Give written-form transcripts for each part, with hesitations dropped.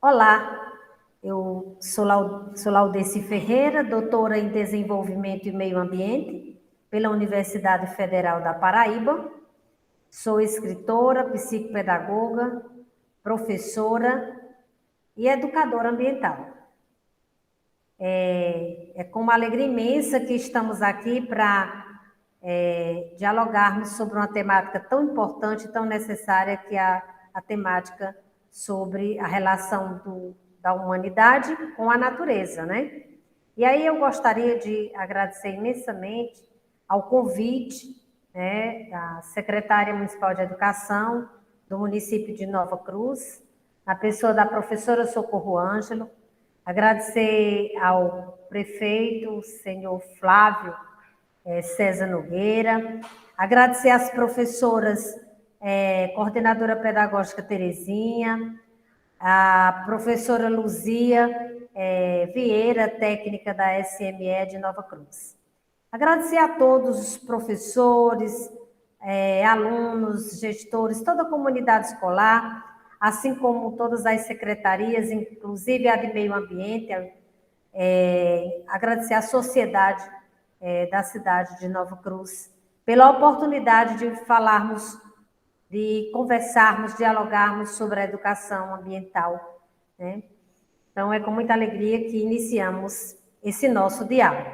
Olá, eu sou Laudeci Ferreira, doutora em Desenvolvimento e Meio Ambiente pela Universidade Federal da Paraíba. Sou escritora, psicopedagoga, professora e educadora ambiental. É com uma alegria imensa que estamos aqui para dialogarmos sobre uma temática tão importante, tão necessária, que é a temática sobre a relação da humanidade com a natureza, né? E aí eu gostaria de agradecer imensamente ao convite, né, da secretária municipal de educação do município de Nova Cruz, na pessoa da professora Socorro Ângelo, agradecer ao prefeito, senhor Flávio César Nogueira, agradecer às professoras, coordenadora pedagógica Terezinha, a professora Luzia Vieira, técnica da SME de Nova Cruz. Agradecer a todos os professores, alunos, gestores, toda a comunidade escolar, assim como todas as secretarias, inclusive a de meio ambiente, agradecer à sociedade da cidade de Nova Cruz pela oportunidade de falarmos, de conversarmos, dialogarmos sobre a educação ambiental, né? Então, é com muita alegria que iniciamos esse nosso diálogo.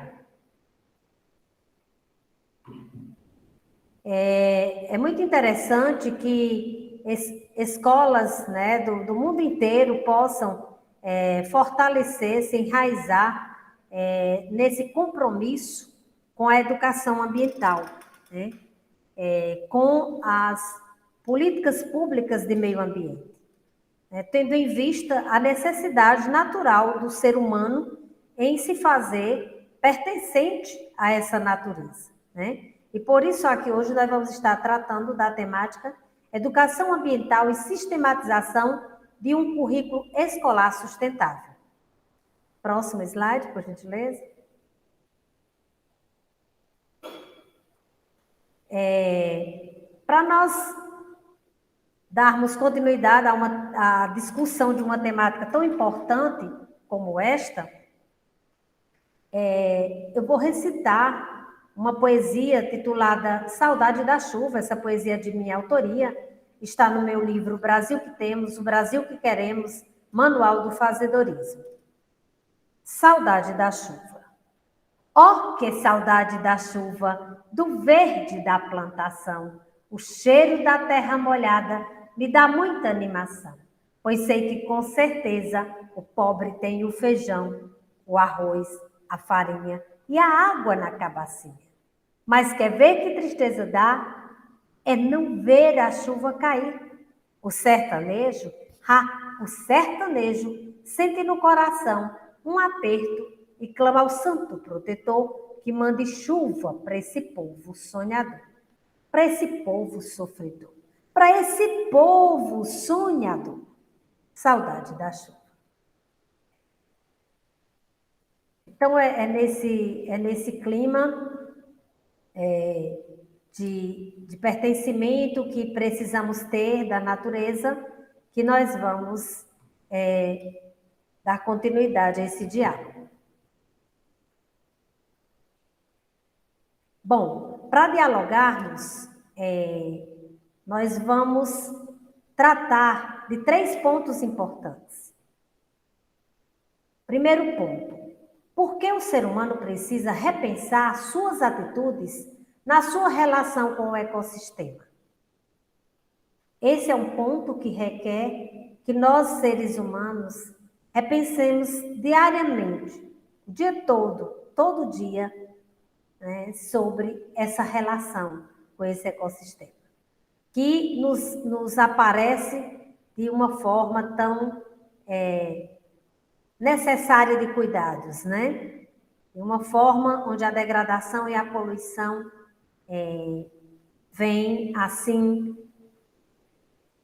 É muito interessante que escolas, né, do mundo inteiro possam fortalecer, se enraizar nesse compromisso com a educação ambiental, né? Com as políticas públicas de meio ambiente, né? Tendo em vista a necessidade natural do ser humano em se fazer pertencente a essa natureza, né? E por isso aqui hoje nós vamos estar tratando da temática educação ambiental e sistematização de um currículo escolar sustentável. Próximo slide, por gentileza. Para nós darmos continuidade à discussão de uma temática tão importante como esta, eu vou recitar uma poesia titulada Saudade da Chuva. Essa poesia é de minha autoria, está no meu livro Brasil que Temos, o Brasil que Queremos, Manual do Fazedorismo. Saudade da chuva. Oh, que saudade da chuva, do verde da plantação. O cheiro da terra molhada me dá muita animação, pois sei que com certeza o pobre tem o feijão, o arroz, a farinha e a água na cabacinha. Mas quer ver que tristeza dá? É não ver a chuva cair. O sertanejo sente no coração um aperto e clama ao santo protetor que mande chuva para esse povo sonhador, para esse povo sofredor, para esse povo sonhador. Saudade da chuva. Então, é nesse clima de pertencimento que precisamos ter da natureza que nós vamos dar continuidade a esse diálogo. Bom, para dialogarmos, nós vamos tratar de 3 pontos importantes. Primeiro ponto: por que o ser humano precisa repensar suas atitudes na sua relação com o ecossistema? Esse é um ponto que requer que nós, seres humanos, repensemos diariamente, o dia todo dia, né, sobre essa relação com esse ecossistema, que nos aparece de uma forma tão necessária de cuidados, né? De uma forma onde a degradação e a poluição vêm, assim,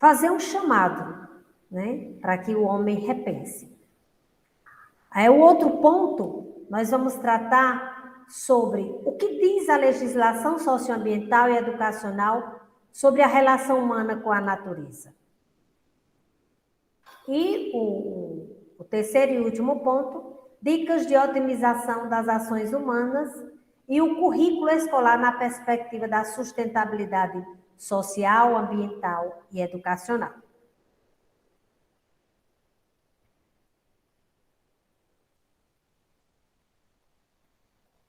fazer um chamado, né, para que o homem repense. Aí, o outro ponto, nós vamos tratar sobre o que diz a legislação socioambiental e educacional sobre a relação humana com a natureza. E o terceiro e último ponto, dicas de otimização das ações humanas e o currículo escolar na perspectiva da sustentabilidade social, ambiental e educacional.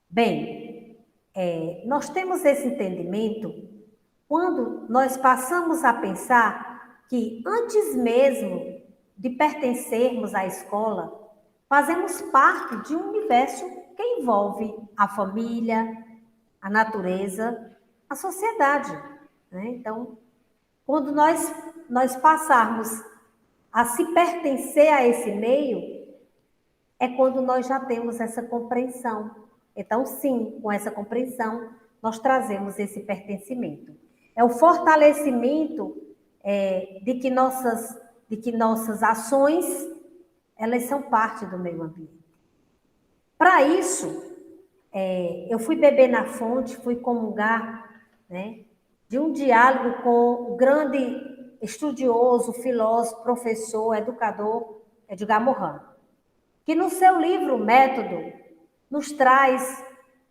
Bem, nós temos esse entendimento quando nós passamos a pensar que antes mesmo de pertencermos à escola, fazemos parte de um universo que envolve a família, a natureza, a sociedade, né? Então, quando nós passarmos a se pertencer a esse meio, é quando nós já temos essa compreensão. Então, sim, com essa compreensão, nós trazemos esse pertencimento. É o fortalecimento de que nossas ações, elas são parte do meio ambiente. Para isso, eu fui beber na fonte, fui comungar, né, de um diálogo com o grande estudioso, filósofo, professor, educador Edgar Morin, que no seu livro Método nos traz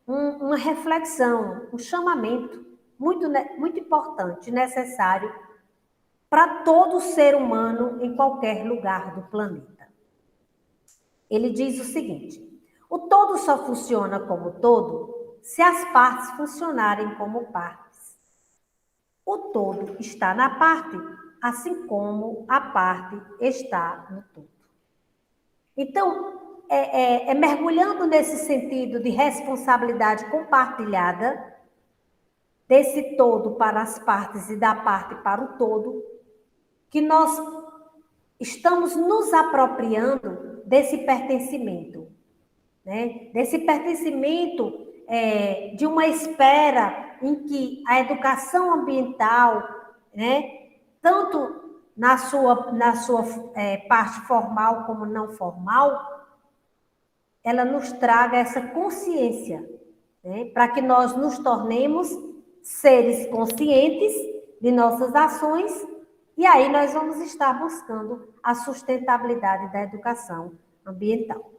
uma reflexão, um chamamento muito importante, necessário para todo ser humano em qualquer lugar do planeta. Ele diz o seguinte: o todo só funciona como todo se as partes funcionarem como partes. O todo está na parte, assim como a parte está no todo. Então, mergulhando nesse sentido de responsabilidade compartilhada, desse todo para as partes e da parte para o todo, que nós estamos nos apropriando desse pertencimento, né? Desse pertencimento de uma esfera em que a educação ambiental, né, tanto na sua parte formal como não formal, ela nos traga essa consciência, né, para que nós nos tornemos seres conscientes de nossas ações, e aí nós vamos estar buscando a sustentabilidade da educação ambiental.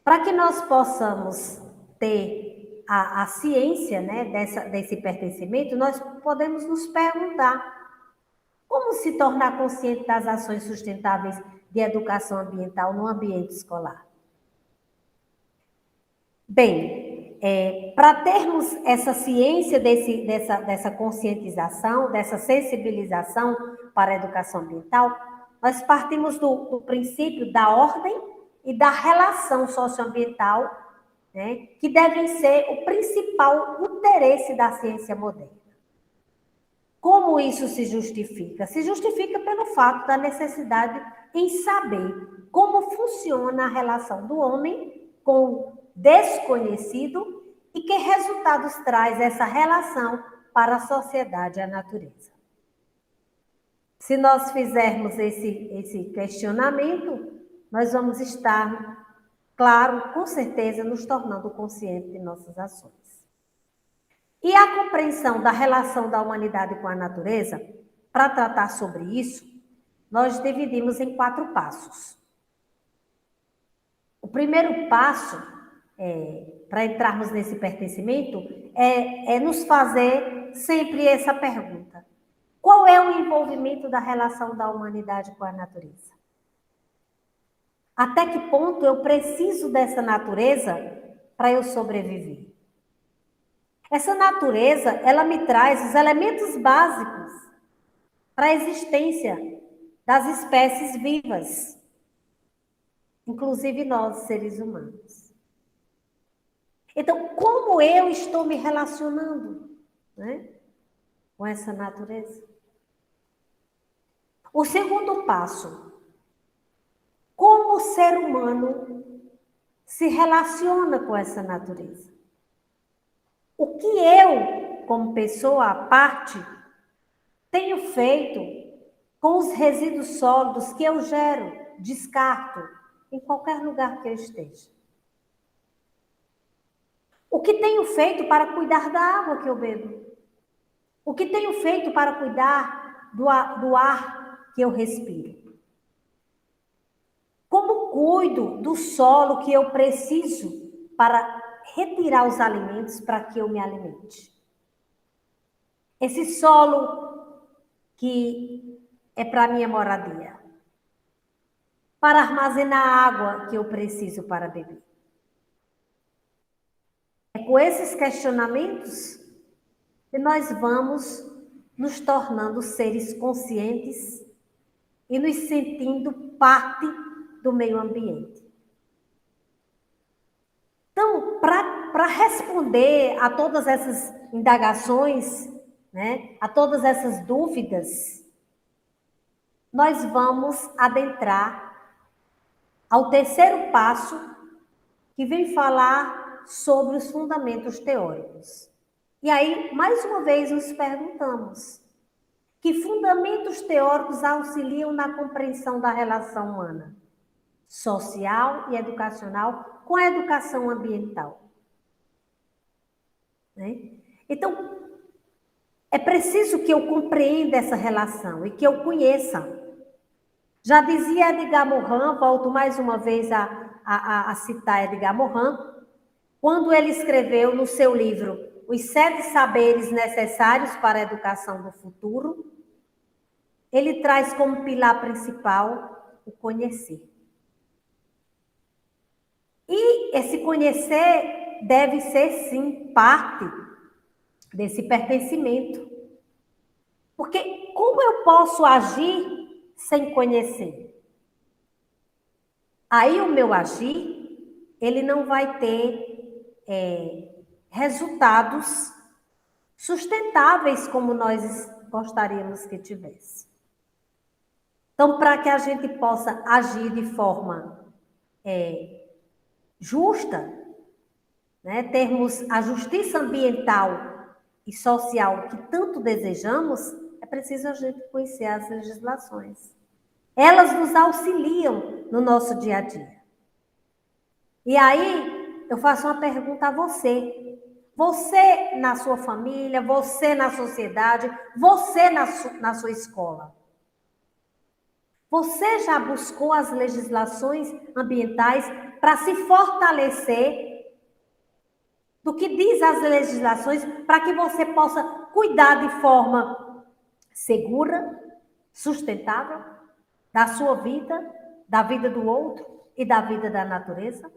Para que nós possamos ter a ciência, né, desse pertencimento, nós podemos nos perguntar como se tornar consciente das ações sustentáveis de educação ambiental no ambiente escolar. Bem, para termos essa ciência dessa conscientização, dessa sensibilização para a educação ambiental, nós partimos do princípio da ordem e da relação socioambiental, né, que devem ser o principal interesse da ciência moderna. Como isso se justifica? Se justifica pelo fato da necessidade em saber como funciona a relação do homem com o desconhecido e que resultados traz essa relação para a sociedade e a natureza. Se nós fizermos esse questionamento, nós vamos estar, claro, com certeza, nos tornando conscientes de nossas ações. E a compreensão da relação da humanidade com a natureza, para tratar sobre isso, nós dividimos em 4 passos. O primeiro passo, para entrarmos nesse pertencimento, é nos fazer sempre essa pergunta: qual é o envolvimento da relação da humanidade com a natureza? Até que ponto eu preciso dessa natureza para eu sobreviver? Essa natureza, ela me traz os elementos básicos para a existência das espécies vivas, inclusive nós, seres humanos. Então, como eu estou me relacionando, né, com essa natureza? O segundo passo: como o ser humano se relaciona com essa natureza? O que eu, como pessoa à parte, tenho feito com os resíduos sólidos que eu gero, descarto, em qualquer lugar que eu esteja? O que tenho feito para cuidar da água que eu bebo? O que tenho feito para cuidar do ar que eu respiro? Como cuido do solo que eu preciso para retirar os alimentos para que eu me alimente? Esse solo que é para minha moradia, para armazenar a água que eu preciso para beber. É com esses questionamentos que nós vamos nos tornando seres conscientes e nos sentindo parte do meio ambiente. Então, para responder a todas essas indagações, né, a todas essas dúvidas, nós vamos adentrar ao terceiro passo, que vem falar sobre os fundamentos teóricos. E aí, mais uma vez, nos perguntamos: que fundamentos teóricos auxiliam na compreensão da relação humana, social e educacional com a educação ambiental? Né? Então, é preciso que eu compreenda essa relação e que eu conheça. Já dizia Edgar Morin, volto mais uma vez a citar Edgar Morin, quando ele escreveu no seu livro Os 7 Saberes Necessários para a Educação do Futuro, ele traz como pilar principal o conhecer. E esse conhecer deve ser, sim, parte desse pertencimento. Porque como eu posso agir sem conhecer? Aí o meu agir, ele não vai ter resultados sustentáveis como nós gostaríamos que tivesse. Então, para que a gente possa agir de forma justa, né, termos a justiça ambiental e social que tanto desejamos, é preciso a gente conhecer as legislações. Elas nos auxiliam no nosso dia a dia. E aí, eu faço uma pergunta a você. Você na sua família, você na sociedade, você na sua escola. Você já buscou as legislações ambientais para se fortalecer do que diz as legislações, para que você possa cuidar de forma segura, sustentável, da sua vida, da vida do outro e da vida da natureza,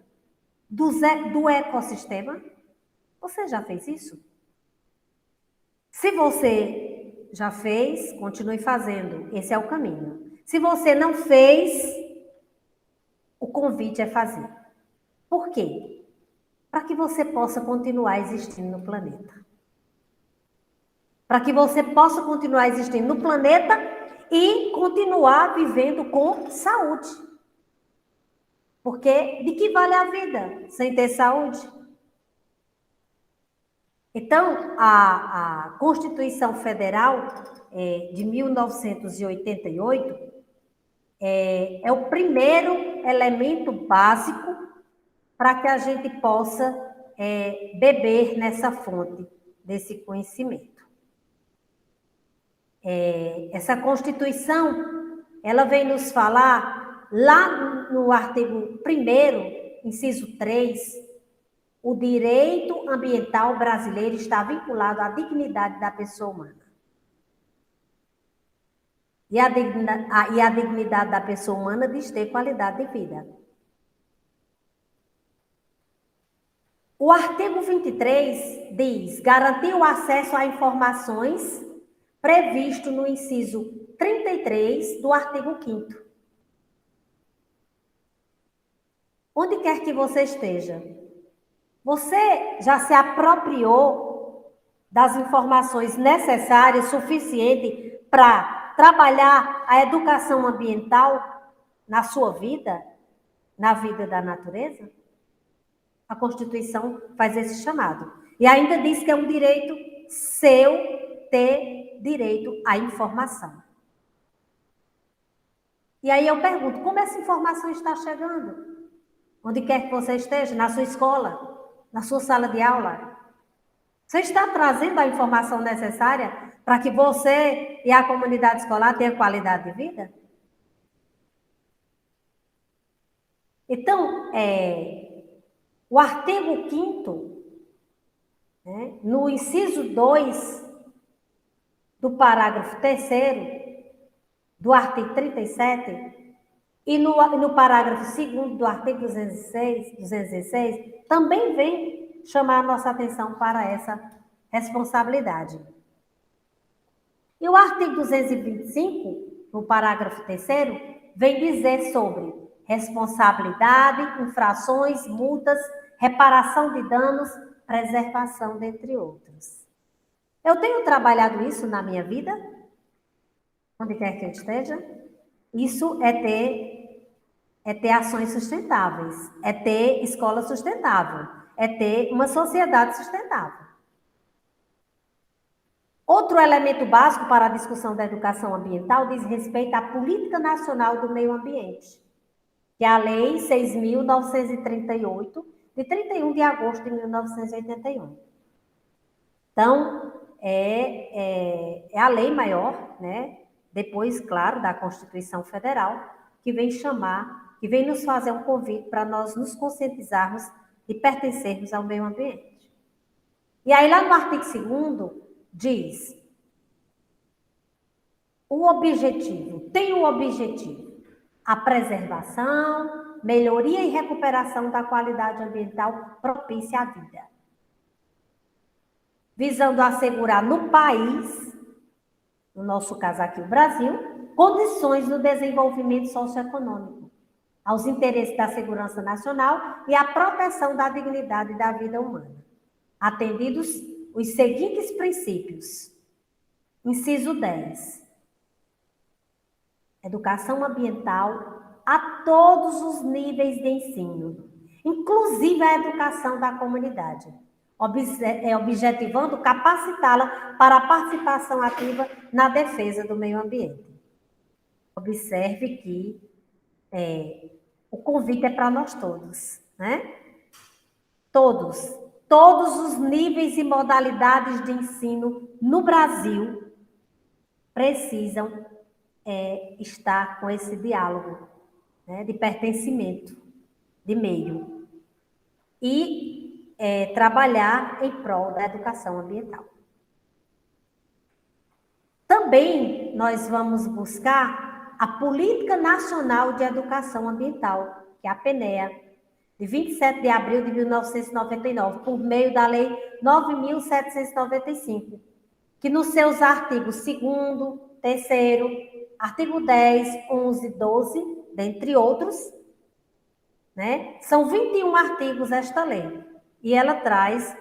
do ecossistema? Você já fez isso? Se você já fez, continue fazendo. Esse é o caminho. Se você não fez, o convite é fazer. Por quê? Para que você possa continuar existindo no planeta. Para que você possa continuar existindo no planeta e continuar vivendo com saúde. Porque de que vale a vida sem ter saúde? Então, a Constituição Federal de 1988 é o primeiro elemento básico para que a gente possa beber nessa fonte desse conhecimento. Essa Constituição, ela vem nos falar, lá no artigo 1º, inciso 3, o direito ambiental brasileiro está vinculado à dignidade da pessoa humana. E a dignidade da pessoa humana diz ter qualidade de vida. O artigo 23 diz: garantir o acesso a informações previsto no inciso 33 do artigo 5º. Onde quer que você esteja, você já se apropriou das informações necessárias, suficientes para trabalhar a educação ambiental na sua vida, na vida da natureza? A Constituição faz esse chamado. E ainda diz que é um direito seu ter direito à informação. E aí eu pergunto, como essa informação está chegando? Onde quer que você esteja, na sua escola, na sua sala de aula. Você está trazendo a informação necessária para que você e a comunidade escolar tenham qualidade de vida? Então, o artigo 5º, né, no inciso 2 do parágrafo 3º do artigo 37, e no parágrafo 2º do artigo 216, também vem chamar a nossa atenção para essa responsabilidade. E o artigo 225, no parágrafo 3º, vem dizer sobre responsabilidade, infrações, multas, reparação de danos, preservação, dentre outros. Eu tenho trabalhado isso na minha vida, onde quer que eu esteja. Isso é ter ações sustentáveis, é ter escola sustentável, é ter uma sociedade sustentável. Outro elemento básico para a discussão da educação ambiental diz respeito à Política Nacional do Meio Ambiente, que é a Lei 6.938, de 31 de agosto de 1981. Então, é a lei maior, né? Depois, claro, da Constituição Federal, que vem nos fazer um convite para nós nos conscientizarmos e pertencermos ao meio ambiente. E aí, lá no artigo 2º, diz, tem o objetivo a preservação, melhoria e recuperação da qualidade ambiental propícia à vida, visando assegurar no país, no nosso caso aqui o Brasil, condições do desenvolvimento socioeconômico, aos interesses da segurança nacional e à proteção da dignidade da vida humana, atendidos os seguintes princípios. Inciso 10. Educação ambiental a todos os níveis de ensino, inclusive a educação da comunidade, objetivando capacitá-la para a participação ativa na defesa do meio ambiente. Observe que o convite é para nós todos, né? Todos os níveis e modalidades de ensino no Brasil precisam estar com esse diálogo, né, de pertencimento, de meio, e trabalhar em prol da educação ambiental. Também nós vamos buscar a Política Nacional de Educação Ambiental, que é a PNEA, de 27 de abril de 1999, por meio da Lei 9.795, que nos seus artigos 2º, 3º, artigo 10, 11, 12, dentre outros, né? São 21 artigos esta lei, e ela traz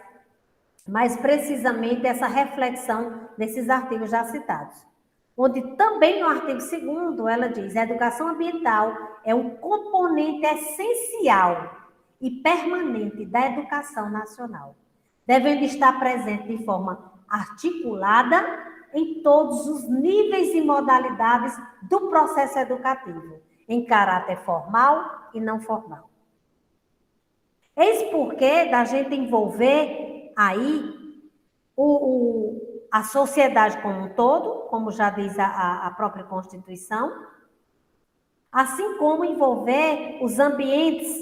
mais precisamente essa reflexão desses artigos já citados, onde também no artigo 2º ela diz: a educação ambiental é um componente essencial e permanente da educação nacional, devendo estar presente de forma articulada em todos os níveis e modalidades do processo educativo, em caráter formal e não formal. Eis porque da gente envolver aí a sociedade como um todo, como já diz a própria Constituição, assim como envolver os ambientes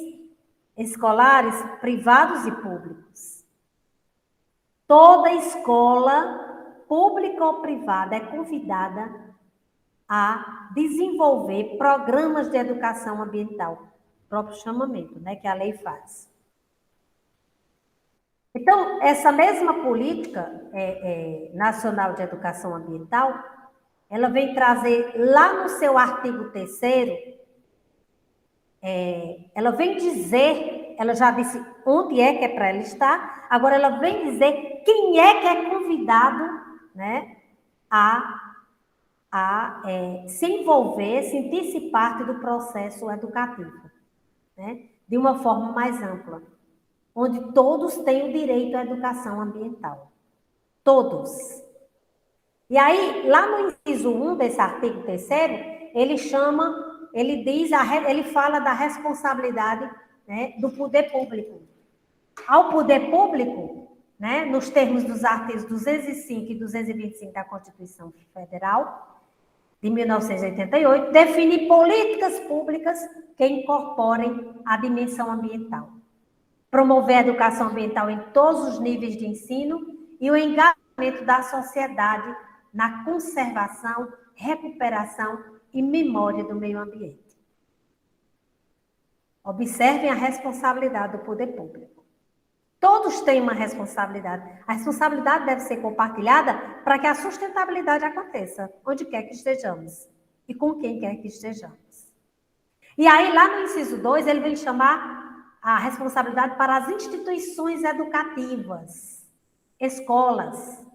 escolares privados e públicos. Toda escola, pública ou privada, é convidada a desenvolver programas de educação ambiental, próprio chamamento, né, que a lei faz. Então, essa mesma política nacional de educação ambiental, ela vem trazer lá no seu artigo 3º, ela vem dizer, ela já disse onde é que é para ela estar, agora ela vem dizer quem é que é convidado, né, a se envolver, sentir-se parte do processo educativo, né, de uma forma mais ampla, onde todos têm o direito à educação ambiental. Todos. E aí, lá no inciso 1 desse artigo 3º, ele fala da responsabilidade, né, do poder público. Ao poder público né, nos termos dos artigos 205 e 225 da Constituição Federal de 1988, define políticas públicas que incorporem a dimensão ambiental. Promover a educação ambiental em todos os níveis de ensino e o engajamento da sociedade na conservação, recuperação e memória do meio ambiente. Observem a responsabilidade do poder público. Todos têm uma responsabilidade. A responsabilidade deve ser compartilhada para que a sustentabilidade aconteça, onde quer que estejamos e com quem quer que estejamos. E aí, lá no inciso 2, ele vem chamar a responsabilidade para as instituições educativas, escolas,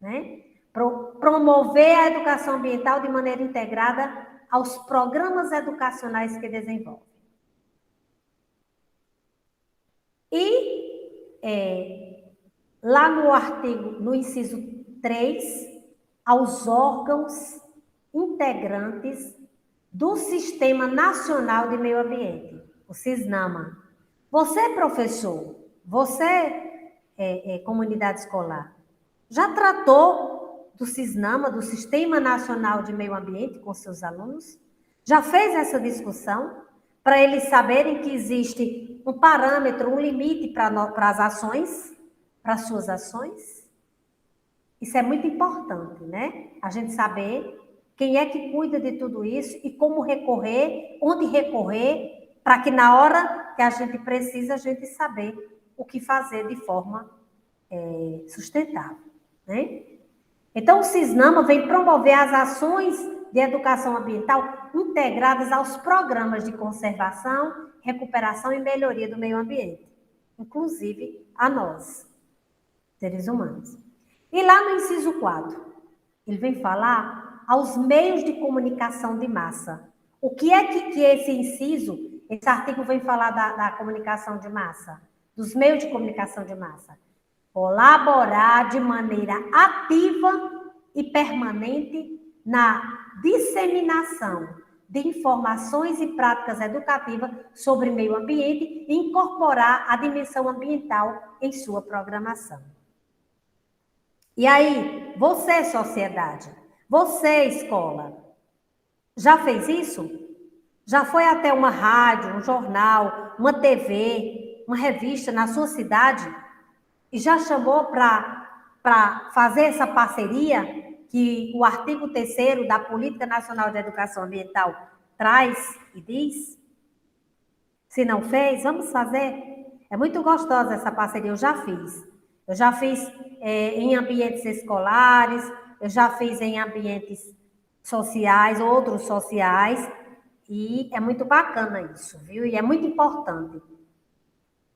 né? Promover a educação ambiental de maneira integrada aos programas educacionais que desenvolvem. E lá no artigo, no inciso 3, aos órgãos integrantes do Sistema Nacional de Meio Ambiente, o SISNAMA. Você, professor, você, comunidade escolar, já tratou do SISNAMA, do Sistema Nacional de Meio Ambiente, com seus alunos? Já fez essa discussão para eles saberem que existe um parâmetro, um limite para as ações, para as suas ações? Isso é muito importante, né? A gente saber quem é que cuida de tudo isso e como recorrer, onde recorrer, para que na hora que a gente precisa, a gente saber o que fazer de forma sustentável, né? Então, o SISNAMA vem promover as ações de educação ambiental integradas aos programas de conservação, recuperação e melhoria do meio ambiente, inclusive a nós, seres humanos. E lá no inciso 4, ele vem falar aos meios de comunicação de massa. O que é que esse inciso, esse artigo vem falar da comunicação de massa, dos meios de comunicação de massa? Colaborar de maneira ativa e permanente na disseminação de informações e práticas educativas sobre meio ambiente e incorporar a dimensão ambiental em sua programação. E aí, você, sociedade, você, escola, já fez isso? Já foi até uma rádio, um jornal, uma TV, uma revista na sua cidade e já chamou para fazer essa parceria que o artigo 3º da Política Nacional de Educação Ambiental traz e diz? Se não fez, vamos fazer. É muito gostosa essa parceria, eu já fiz. Eu já fiz em ambientes escolares, eu já fiz em ambientes sociais, outros sociais, e é muito bacana isso, viu? E é muito importante.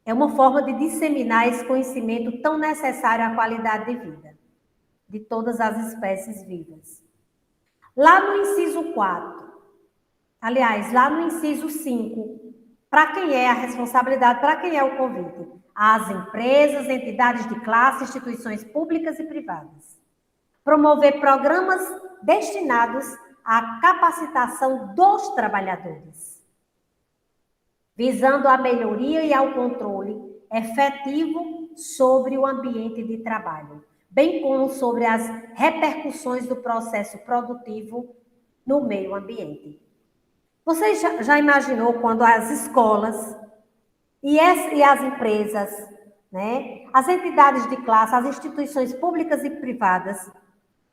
É uma forma de disseminar esse conhecimento tão necessário à qualidade de vida de todas as espécies vivas. Lá no inciso 4, aliás, lá no inciso 5, para quem é a responsabilidade, para quem é o convite? Às empresas, entidades de classe, instituições públicas e privadas. Promover programas destinados à capacitação dos trabalhadores, visando a melhoria e ao controle efetivo sobre o ambiente de trabalho, bem como sobre as repercussões do processo produtivo no meio ambiente. Você já imaginou quando as escolas e as empresas, né, as entidades de classe, as instituições públicas e privadas,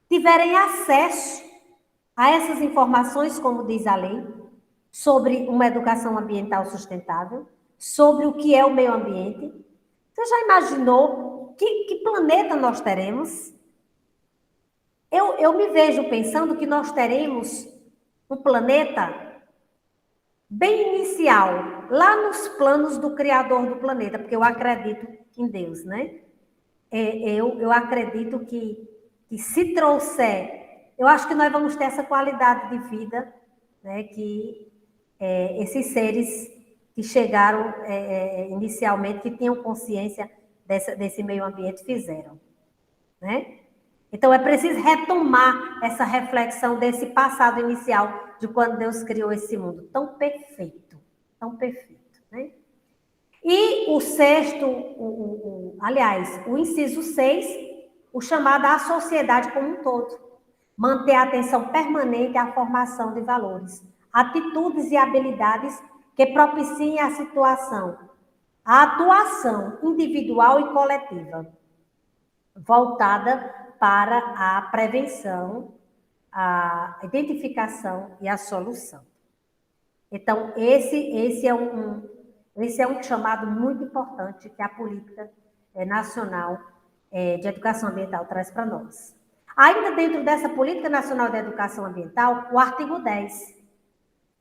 tiverem acesso a essas informações, como diz a lei, sobre uma educação ambiental sustentável, sobre o que é o meio ambiente? Você já imaginou que planeta nós teremos? Eu me vejo pensando que nós teremos um planeta bem inicial, lá nos planos do Criador do planeta, porque eu acredito em Deus, né? Eu acredito que se trouxer, eu acho que nós vamos ter essa qualidade de vida, né, que esses seres que chegaram inicialmente, que tinham consciência desse meio ambiente, fizeram, né? Então, é preciso retomar essa reflexão desse passado inicial de quando Deus criou esse mundo tão perfeito, né? E o sexto, aliás, o inciso 6, o chamado à sociedade como um todo. Manter a atenção permanente à formação de valores, atitudes e habilidades que propiciem a atuação individual e coletiva, voltada para a prevenção, a identificação e a solução. Então, esse é um chamado muito importante que a política nacional de educação ambiental traz para nós. Ainda dentro dessa Política Nacional de Educação Ambiental, o artigo 10.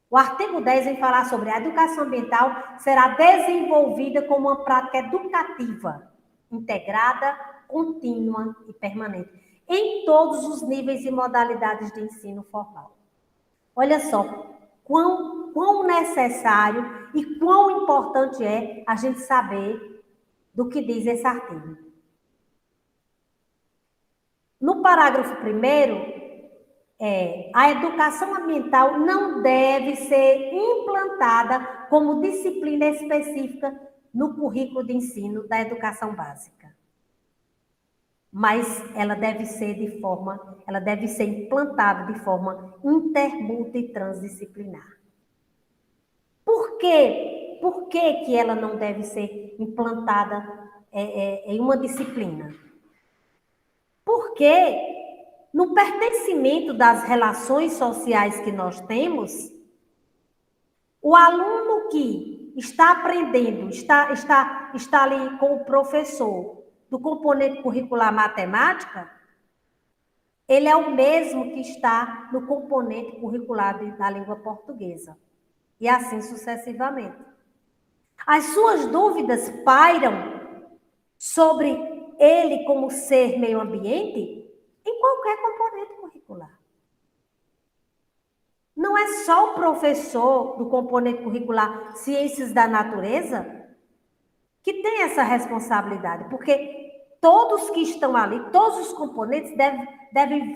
O artigo 10 vem falar sobre a educação ambiental será desenvolvida como uma prática educativa, integrada, contínua e permanente, em todos os níveis e modalidades de ensino formal. Olha só, quão necessário e quão importante é a gente saber do que diz esse artigo. No parágrafo 1º, a educação ambiental não deve ser implantada como disciplina específica no currículo de ensino da educação básica. Mas ela deve ser implantada de forma intermulti e transdisciplinar. Por quê? Por que ela não deve ser implantada em uma disciplina? Porque no pertencimento das relações sociais que nós temos, o aluno que está aprendendo, está ali com o professor do componente curricular matemática, ele é o mesmo que está no componente curricular da língua portuguesa. E assim sucessivamente. As suas dúvidas pairam sobre ele como ser meio ambiente em qualquer componente curricular. Não é só o professor do componente curricular Ciências da Natureza que tem essa responsabilidade, porque todos que estão ali, todos os componentes devem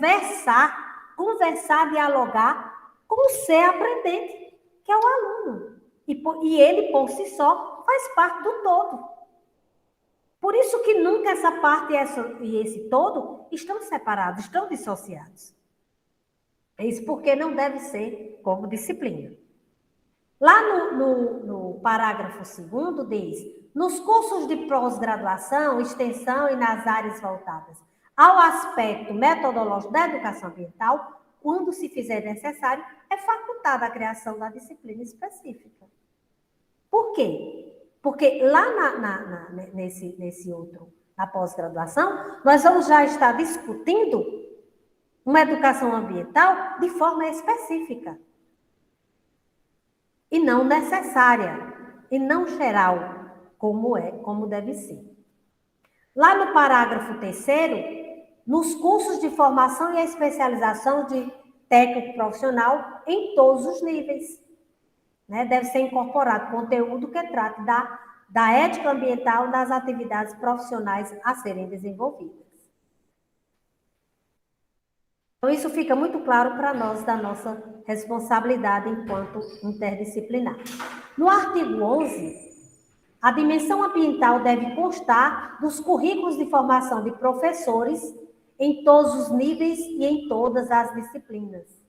conversar, dialogar com o ser aprendente, que é o aluno. E ele, por si só, faz parte do todo. Por isso que nunca essa parte e esse todo estão separados, estão dissociados. É isso porque não deve ser como disciplina. Lá no parágrafo 2º diz: nos cursos de pós-graduação, extensão e nas áreas voltadas ao aspecto metodológico da educação ambiental, quando se fizer necessário, é facultada a criação da disciplina específica. Por quê? Porque lá nesse outro, na pós-graduação, nós vamos já estar discutindo uma educação ambiental de forma específica. E não necessária, e não geral, como deve ser. Lá no parágrafo 3º, nos cursos de formação e especialização de técnico profissional em todos os níveis, né, deve ser incorporado conteúdo que trate da ética ambiental nas atividades profissionais a serem desenvolvidas. Então, isso fica muito claro para nós da nossa responsabilidade enquanto interdisciplinar. No artigo 11, a dimensão ambiental deve constar dos currículos de formação de professores em todos os níveis e em todas as disciplinas.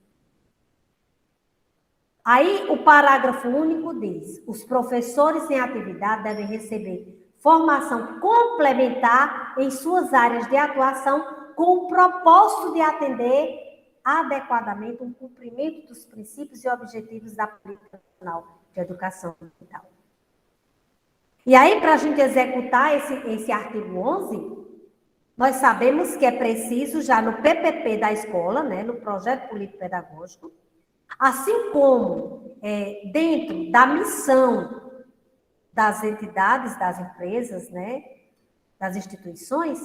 Aí, o parágrafo único diz: os professores em atividade devem receber formação complementar em suas áreas de atuação com o propósito de atender adequadamente o cumprimento dos princípios e objetivos da Política Nacional de Educação Ambiental. E aí, para a gente executar esse artigo 11, nós sabemos que é preciso, já no PPP da escola, né, no Projeto Político Pedagógico, assim como dentro da missão das entidades, das empresas, né, das instituições,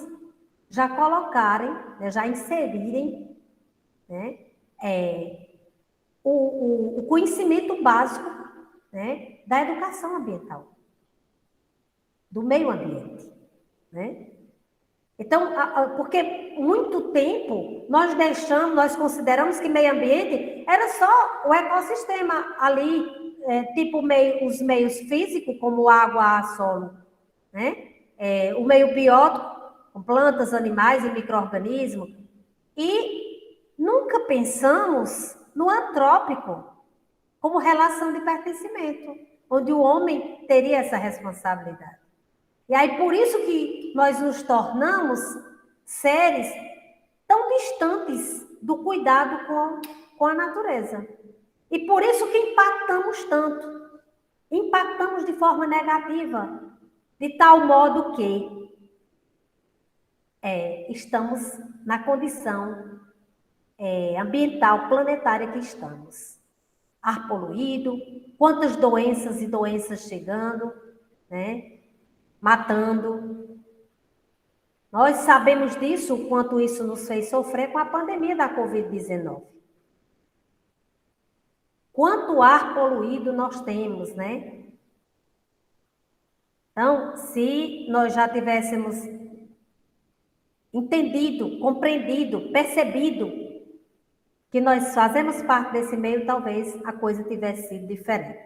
já colocarem, né, já inserirem, né, o conhecimento básico, né, da educação ambiental, do meio ambiente, né? Então, porque muito tempo nós consideramos que meio ambiente era só o ecossistema ali, tipo os meios físicos, como água, ar, solo, né? O meio biótico, com plantas, animais e micro-organismos. E nunca pensamos no antrópico, como relação de pertencimento, onde o homem teria essa responsabilidade. E aí, por isso que nós nos tornamos seres tão distantes do cuidado com a natureza. E por isso que impactamos tanto. Impactamos de forma negativa, de tal modo que estamos na condição ambiental, planetária que estamos. Ar poluído, quantas doenças e doenças chegando, né? Matando. Nós sabemos disso, o quanto isso nos fez sofrer com a pandemia da Covid-19. Quanto ar poluído nós temos, né? Então, se nós já tivéssemos entendido, compreendido, percebido que nós fazemos parte desse meio, talvez a coisa tivesse sido diferente.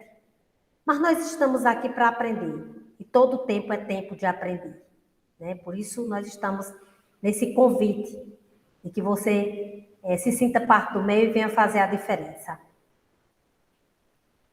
Mas nós estamos aqui para aprender. E todo tempo é tempo de aprender. Né? Por isso, nós estamos nesse convite de que você se sinta parte do meio e venha fazer a diferença.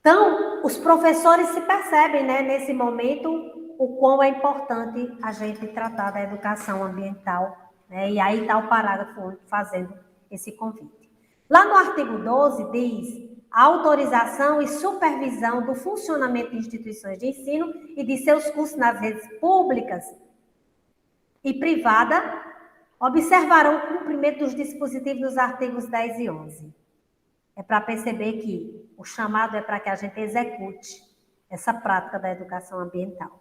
Então, os professores se percebem, né, nesse momento, o quão é importante a gente tratar da educação ambiental. Né? E aí está o parágrafo fazendo esse convite. Lá no artigo 12 diz a autorização e supervisão do funcionamento de instituições de ensino e de seus cursos nas redes públicas e privadas observarão o cumprimento dos dispositivos dos artigos 10 e 11. É para perceber que o chamado é para que a gente execute essa prática da educação ambiental.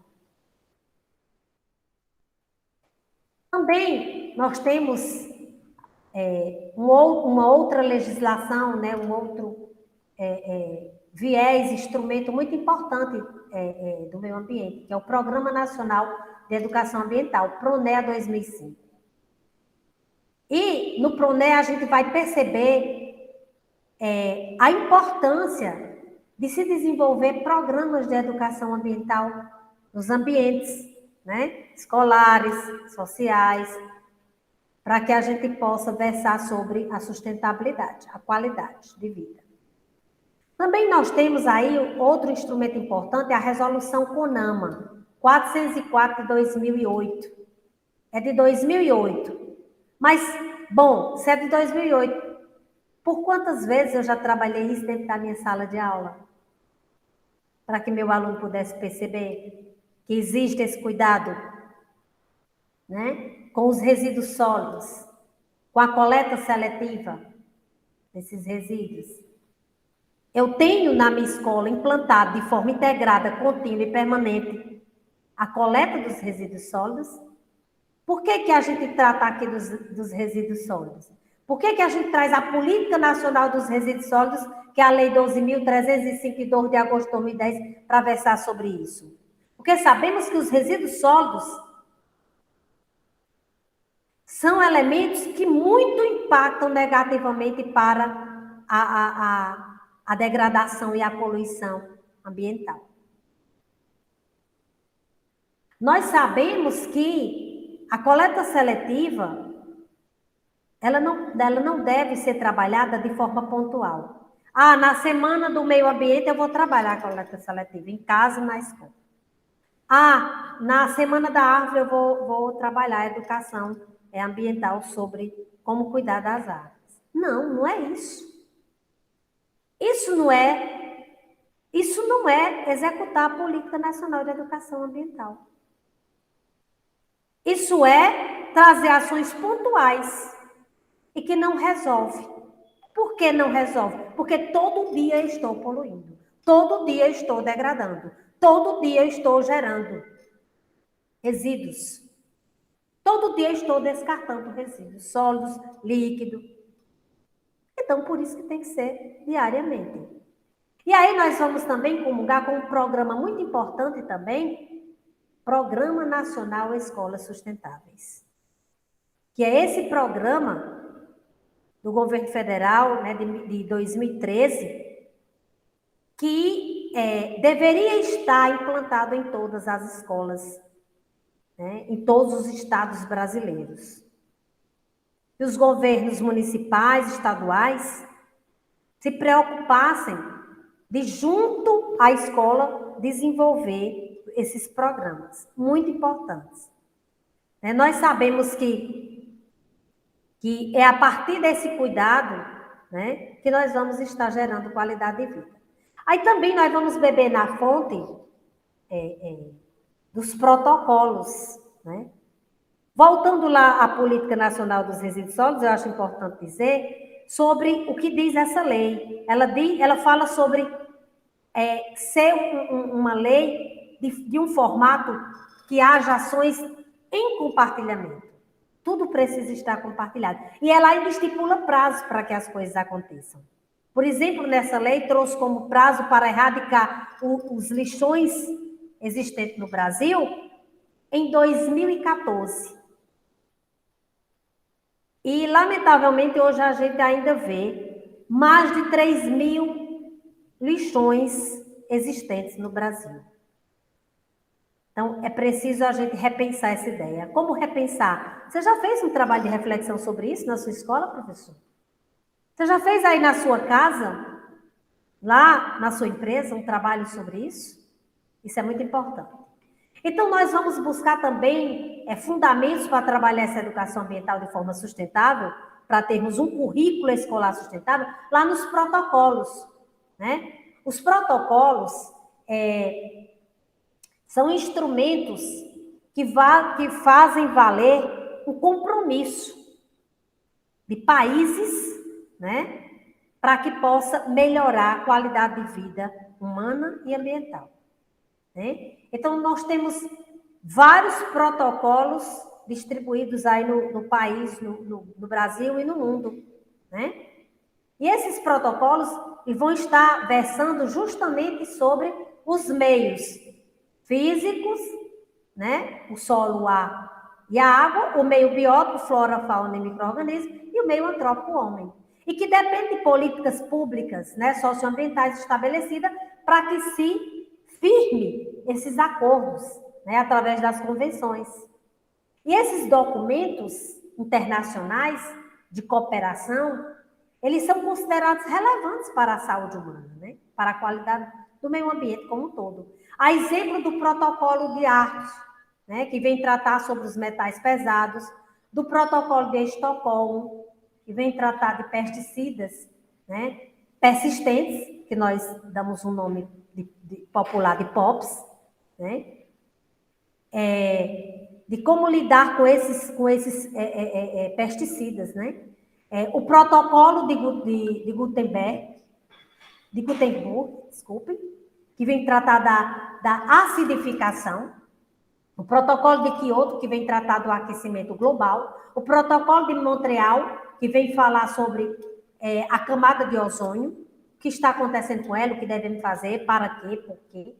Também nós temos uma outra legislação, né, um outro viés, instrumento muito importante do meio ambiente, que é o Programa Nacional de Educação Ambiental, PRONEA 2005. E no PRONEA a gente vai perceber a importância de se desenvolver programas de educação ambiental nos ambientes, né, escolares, sociais, para que a gente possa versar sobre a sustentabilidade, a qualidade de vida. Também nós temos aí outro instrumento importante, a Resolução CONAMA, 404 de 2008. É de 2008. Mas, bom, se é de 2008, por quantas vezes eu já trabalhei isso dentro da minha sala de aula? Para que meu aluno pudesse perceber que existe esse cuidado, né, com os resíduos sólidos, com a coleta seletiva desses resíduos. Eu tenho na minha escola implantado de forma integrada, contínua e permanente a coleta dos resíduos sólidos. Por que a gente trata aqui dos resíduos sólidos? Por que a gente traz a Política Nacional dos Resíduos Sólidos, que é a Lei 12.305, de 2 de agosto de 2010, para versar sobre isso? Porque sabemos que os resíduos sólidos são elementos que muito impactam negativamente para a degradação e a poluição ambiental. Nós sabemos que a coleta seletiva, ela não deve ser trabalhada de forma pontual. Na semana do meio ambiente eu vou trabalhar a coleta seletiva, em casa e na escola. Na semana da árvore eu vou trabalhar a educação ambiental sobre como cuidar das árvores. Não é isso. Isso não é executar a Política Nacional de Educação Ambiental. Isso é trazer ações pontuais e que não resolve. Por que não resolve? Porque todo dia eu estou poluindo, todo dia eu estou degradando, todo dia eu estou gerando resíduos. Todo dia eu estou descartando resíduos sólidos, líquidos. Então, por isso que tem que ser diariamente. E aí nós vamos também comungar com um programa muito importante também, Programa Nacional Escolas Sustentáveis. Que é esse programa do governo federal, né, de 2013, que deveria estar implantado em todas as escolas, né, em todos os estados brasileiros. Que os governos municipais, estaduais, se preocupassem de, junto à escola, desenvolver esses programas, muito importantes. Nós sabemos que é a partir desse cuidado, né, que nós vamos estar gerando qualidade de vida. Aí também nós vamos beber na fonte dos protocolos, né? Voltando lá à Política Nacional dos Resíduos Sólidos, eu acho importante dizer sobre o que diz essa lei. Ela fala sobre ser uma lei de um formato que haja ações em compartilhamento. Tudo precisa estar compartilhado. E ela ainda estipula prazos para que as coisas aconteçam. Por exemplo, nessa lei trouxe como prazo para erradicar os lixões existentes no Brasil em 2014. E, lamentavelmente, hoje a gente ainda vê mais de 3.000 lixões existentes no Brasil. Então, é preciso a gente repensar essa ideia. Como repensar? Você já fez um trabalho de reflexão sobre isso na sua escola, professor? Você já fez aí na sua casa, lá na sua empresa, um trabalho sobre isso? Isso é muito importante. Então, nós vamos buscar também fundamentos para trabalhar essa educação ambiental de forma sustentável, para termos um currículo escolar sustentável, lá nos protocolos, né? Os protocolos são instrumentos que fazem valer o compromisso de países, né, para que possa melhorar a qualidade de vida humana e ambiental. Né? Então, nós temos vários protocolos distribuídos aí no país, no Brasil e no mundo. Né? E esses protocolos vão estar versando justamente sobre os meios físicos, né? O solo, o ar e a água, o meio biótico, flora, fauna e micro-organismos, e o meio antrópico, o homem. E que depende de políticas públicas, né, socioambientais estabelecidas para que se firme esses acordos, né, através das convenções. E esses documentos internacionais de cooperação, eles são considerados relevantes para a saúde humana, né, para a qualidade do meio ambiente como um todo. A exemplo do protocolo de Aarhus, né, que vem tratar sobre os metais pesados, do protocolo de Estocolmo, que vem tratar de pesticidas, né, persistentes, que nós damos um nome popular de POPs, né, de como lidar com esses pesticidas, né, o protocolo de Gutenberg, desculpe, que vem tratar da acidificação, o protocolo de Kyoto, que vem tratar do aquecimento global, o protocolo de Montreal, que vem falar sobre a camada de ozônio, o que está acontecendo com ela, o que devemos fazer, para quê, por quê.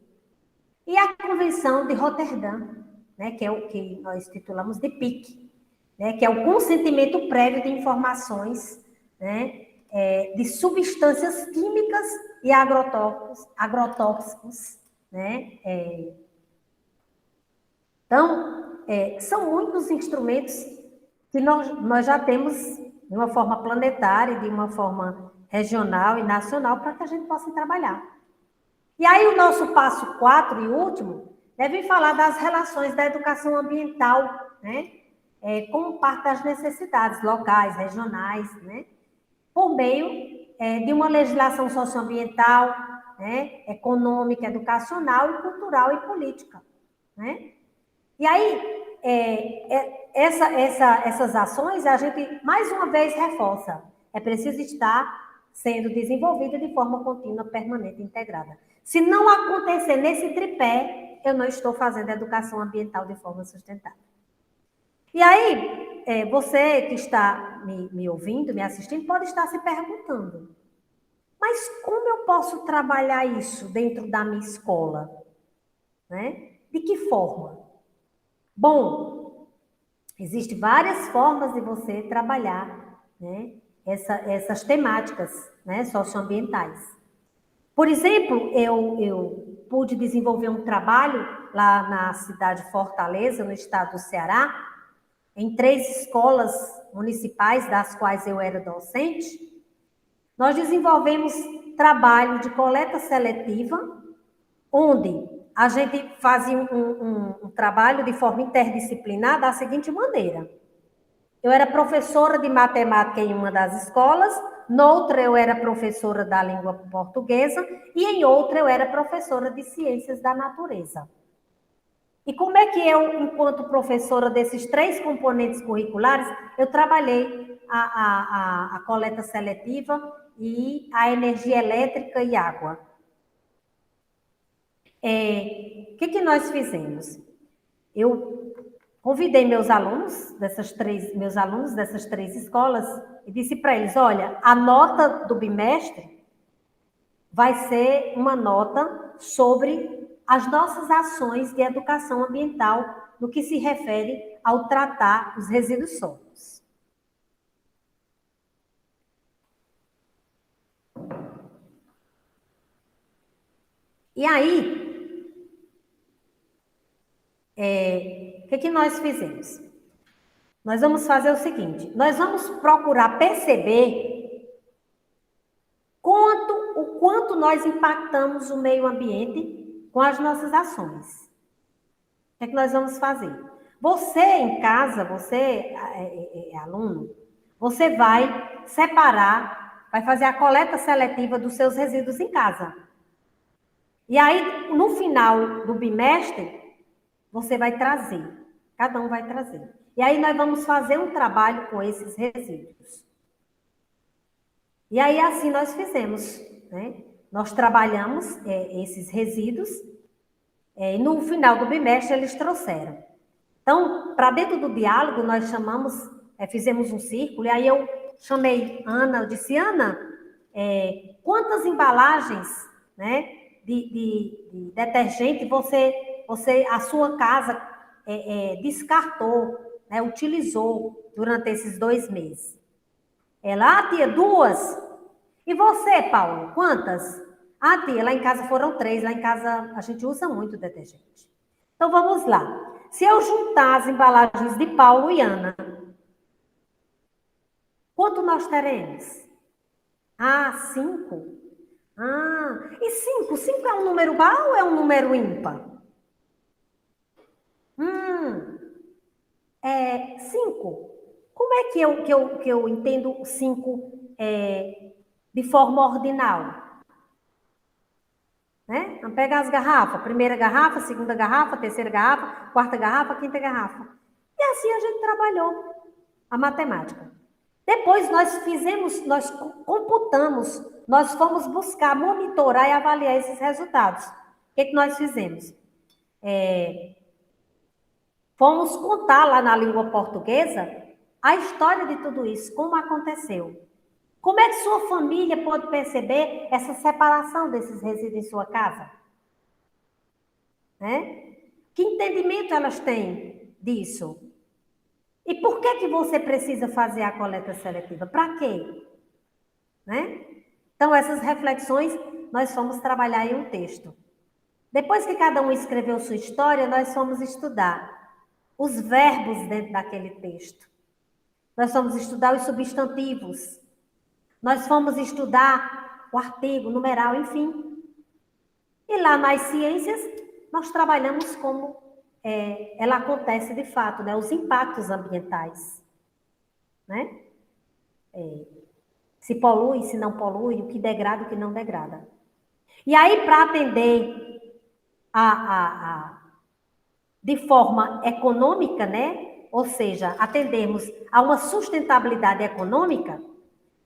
E a Convenção de Roterdã, né, que é o que nós titulamos de PIC, né, que é o consentimento prévio de informações, né, de substâncias químicas e agrotóxicos, né? Então, são muitos instrumentos que nós já temos de uma forma planetária, de uma forma regional e nacional, para que a gente possa trabalhar. E aí o nosso passo 4 e último deve falar das relações da educação ambiental, né? Como parte das necessidades locais, regionais, né? Por meio de uma legislação socioambiental, né? Econômica, educacional, e cultural e política, né? E aí, essas ações, a gente, mais uma vez, reforça. É preciso estar sendo desenvolvida de forma contínua, permanente e integrada. Se não acontecer nesse tripé, eu não estou fazendo educação ambiental de forma sustentável. E aí, você que está me ouvindo, me assistindo, pode estar se perguntando, mas como eu posso trabalhar isso dentro da minha escola? Né? De que forma? Bom, existem várias formas de você trabalhar, né, essas temáticas, né, socioambientais. Por exemplo, eu pude desenvolver um trabalho lá na cidade de Fortaleza, no estado do Ceará, em 3 escolas municipais, das quais eu era docente. Nós desenvolvemos trabalho de coleta seletiva, onde a gente fazia um trabalho de forma interdisciplinar da seguinte maneira. Eu era professora de matemática em uma das escolas, noutra eu era professora da língua portuguesa e em outra eu era professora de ciências da natureza. E como é que eu, enquanto professora desses 3 componentes curriculares, eu trabalhei a coleta seletiva e a energia elétrica e água? O que nós fizemos? Eu convidei meus alunos dessas 3 escolas e disse para eles, olha, a nota do bimestre vai ser uma nota sobre as nossas ações de educação ambiental no que se refere ao tratar os resíduos sólidos. E aí, o que nós fizemos? Nós vamos fazer o seguinte, nós vamos procurar perceber o quanto nós impactamos o meio ambiente com as nossas ações. O que nós vamos fazer? Você em casa, você é aluno, você vai separar, vai fazer a coleta seletiva dos seus resíduos em casa. E aí, no final do bimestre, você vai trazer, cada um vai trazer. E aí nós vamos fazer um trabalho com esses resíduos. E aí assim nós fizemos, né? Nós trabalhamos esses resíduos, e no final do bimestre eles trouxeram. Então, para dentro do diálogo, nós fizemos um círculo, e aí eu chamei Ana, eu disse, Ana, quantas embalagens, né, de detergente a sua casa descartou, né, utilizou durante esses 2 meses? Ela, tia, 2. E você, Paulo, quantas? Tia, lá em casa foram 3, lá em casa a gente usa muito detergente. Então, vamos lá. Se eu juntar as embalagens de Paulo e Ana, quanto nós teremos? 5. E 5? 5 é um número par ou é um número ímpar? 5. Como é que eu entendo 5 de forma ordinal? Né? Vamos pegar as garrafas. Primeira garrafa, segunda garrafa, terceira garrafa, quarta garrafa, quinta garrafa. E assim a gente trabalhou a matemática. Depois nós computamos, nós fomos buscar, monitorar e avaliar esses resultados. O que nós fizemos? Fomos contar lá na língua portuguesa a história de tudo isso, como aconteceu. Como é que sua família pode perceber essa separação desses resíduos em sua casa? Né? Que entendimento elas têm disso? E por que você precisa fazer a coleta seletiva? Para quê? Né? Então, essas reflexões nós fomos trabalhar em um texto. Depois que cada um escreveu sua história, nós fomos estudar os verbos dentro daquele texto. Nós fomos estudar os substantivos. Nós fomos estudar o artigo, numeral, enfim. E lá nas ciências, nós trabalhamos como ela acontece de fato, né? Os impactos ambientais. Né? Se polui, se não polui, o que degrada, o que não degrada. E aí, para atender de forma econômica, né? Ou seja, atendermos a uma sustentabilidade econômica,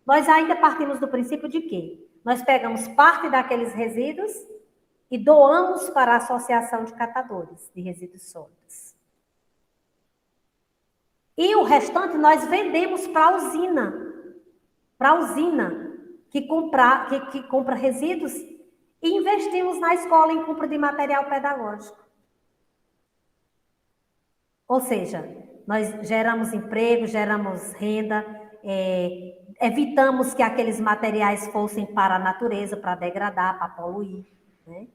nós ainda partimos do princípio de que nós pegamos parte daqueles resíduos e doamos para a Associação de Catadores de Resíduos Sólidos. E o restante nós vendemos para a usina que compra resíduos e investimos na escola em compra de material pedagógico. Ou seja, nós geramos emprego, geramos renda, evitamos que aqueles materiais fossem para a natureza, para degradar, para poluir, né?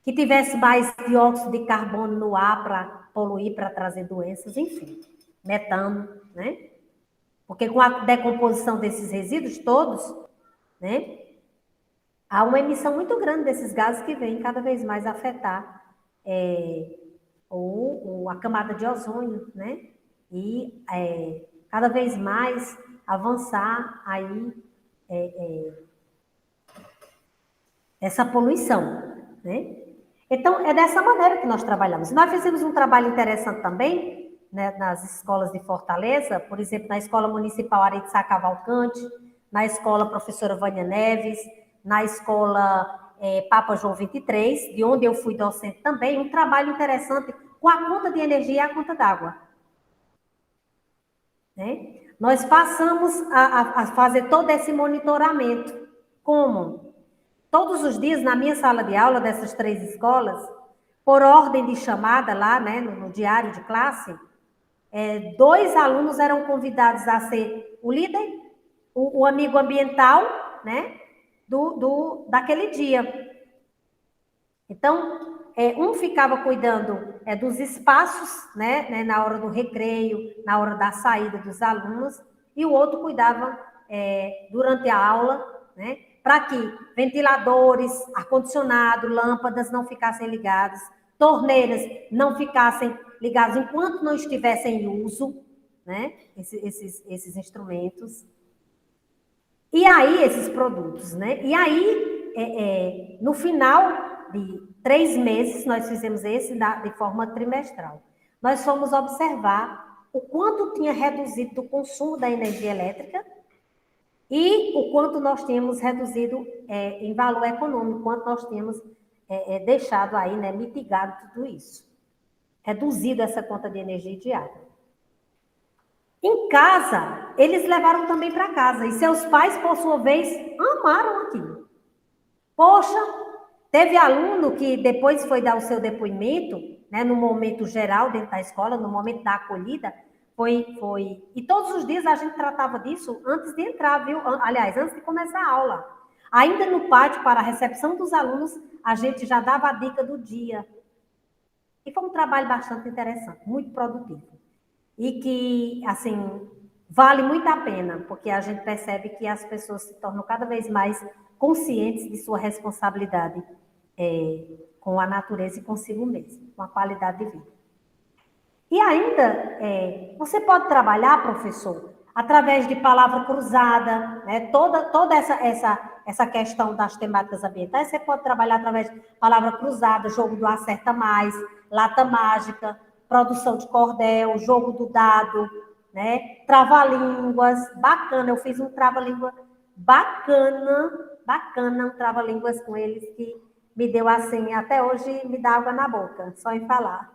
Que tivesse mais dióxido de carbono no ar para poluir, para trazer doenças, enfim, metano, né? Porque com a decomposição desses resíduos todos, né, há uma emissão muito grande desses gases que vem cada vez mais afetar a camada de ozônio, né? E cada vez mais avançar aí essa poluição, né? Então, é dessa maneira que nós trabalhamos. Nós fizemos um trabalho interessante também, né, nas escolas de Fortaleza, por exemplo, na Escola Municipal Aritsá Cavalcante, na Escola Professora Vânia Neves, na Escola Papa João 23, de onde eu fui docente também, um trabalho interessante com a conta de energia e a conta d'água. Né? Nós passamos a fazer todo esse monitoramento. Como? Todos os dias, na minha sala de aula dessas 3 escolas, por ordem de chamada lá, né, no diário de classe, 2 alunos eram convidados a ser o líder, o amigo ambiental, né, daquele dia. Então, um ficava cuidando dos espaços, né, na hora do recreio, na hora da saída dos alunos, e o outro cuidava durante a aula, né, para que ventiladores, ar-condicionado, lâmpadas não ficassem ligados, torneiras não ficassem ligadas enquanto não estivessem em uso, né, esses instrumentos. E aí, esses produtos, né? E aí, no final de 3 meses, nós fizemos esse de forma trimestral. Nós fomos observar o quanto tinha reduzido o consumo da energia elétrica e o quanto nós tínhamos reduzido em valor econômico, quanto nós tínhamos deixado aí, né, mitigado tudo isso. Reduzido essa conta de energia e de água. Em casa, eles levaram também para casa. E seus pais, por sua vez, amaram aquilo. Poxa, teve aluno que depois foi dar o seu depoimento, né, no momento geral dentro da escola, no momento da acolhida, foi. E todos os dias a gente tratava disso antes de entrar, viu? Aliás, antes de começar a aula. Ainda no pátio, para a recepção dos alunos, a gente já dava a dica do dia. E foi um trabalho bastante interessante, muito produtivo. E que, assim, vale muito a pena, porque a gente percebe que as pessoas se tornam cada vez mais conscientes de sua responsabilidade com a natureza e consigo mesmo, com a qualidade de vida. E ainda, você pode trabalhar, professor, através de palavra cruzada, né? Toda essa questão das temáticas ambientais, você pode trabalhar através de palavra cruzada, jogo do acerta mais, lata mágica, produção de cordel, jogo do dado, né? Trava-línguas, bacana. Eu fiz um trava-língua bacana, um trava-línguas com eles que me deu assim, até hoje me dá água na boca, só em falar.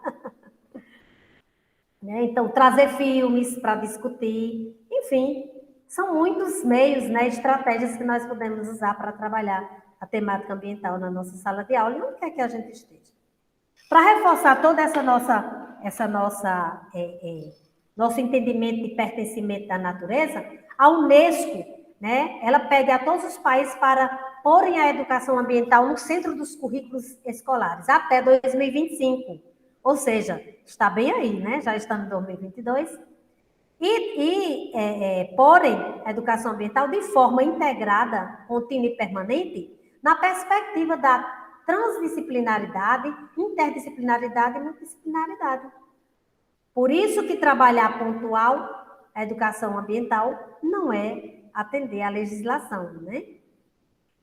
Né? Então, trazer filmes para discutir, enfim, são muitos meios, né, estratégias que nós podemos usar para trabalhar a temática ambiental na nossa sala de aula, e onde quer que a gente esteja. Para reforçar toda nosso entendimento de pertencimento da natureza, a Unesco, né, ela pede a todos os países para porem a educação ambiental no centro dos currículos escolares, até 2025. Ou seja, está bem aí, né? Já estamos em 2022. Porém, a educação ambiental de forma integrada, contínua e permanente, na perspectiva da transdisciplinaridade, interdisciplinaridade e multidisciplinaridade. Por isso que trabalhar pontual a educação ambiental não é atender à legislação, né?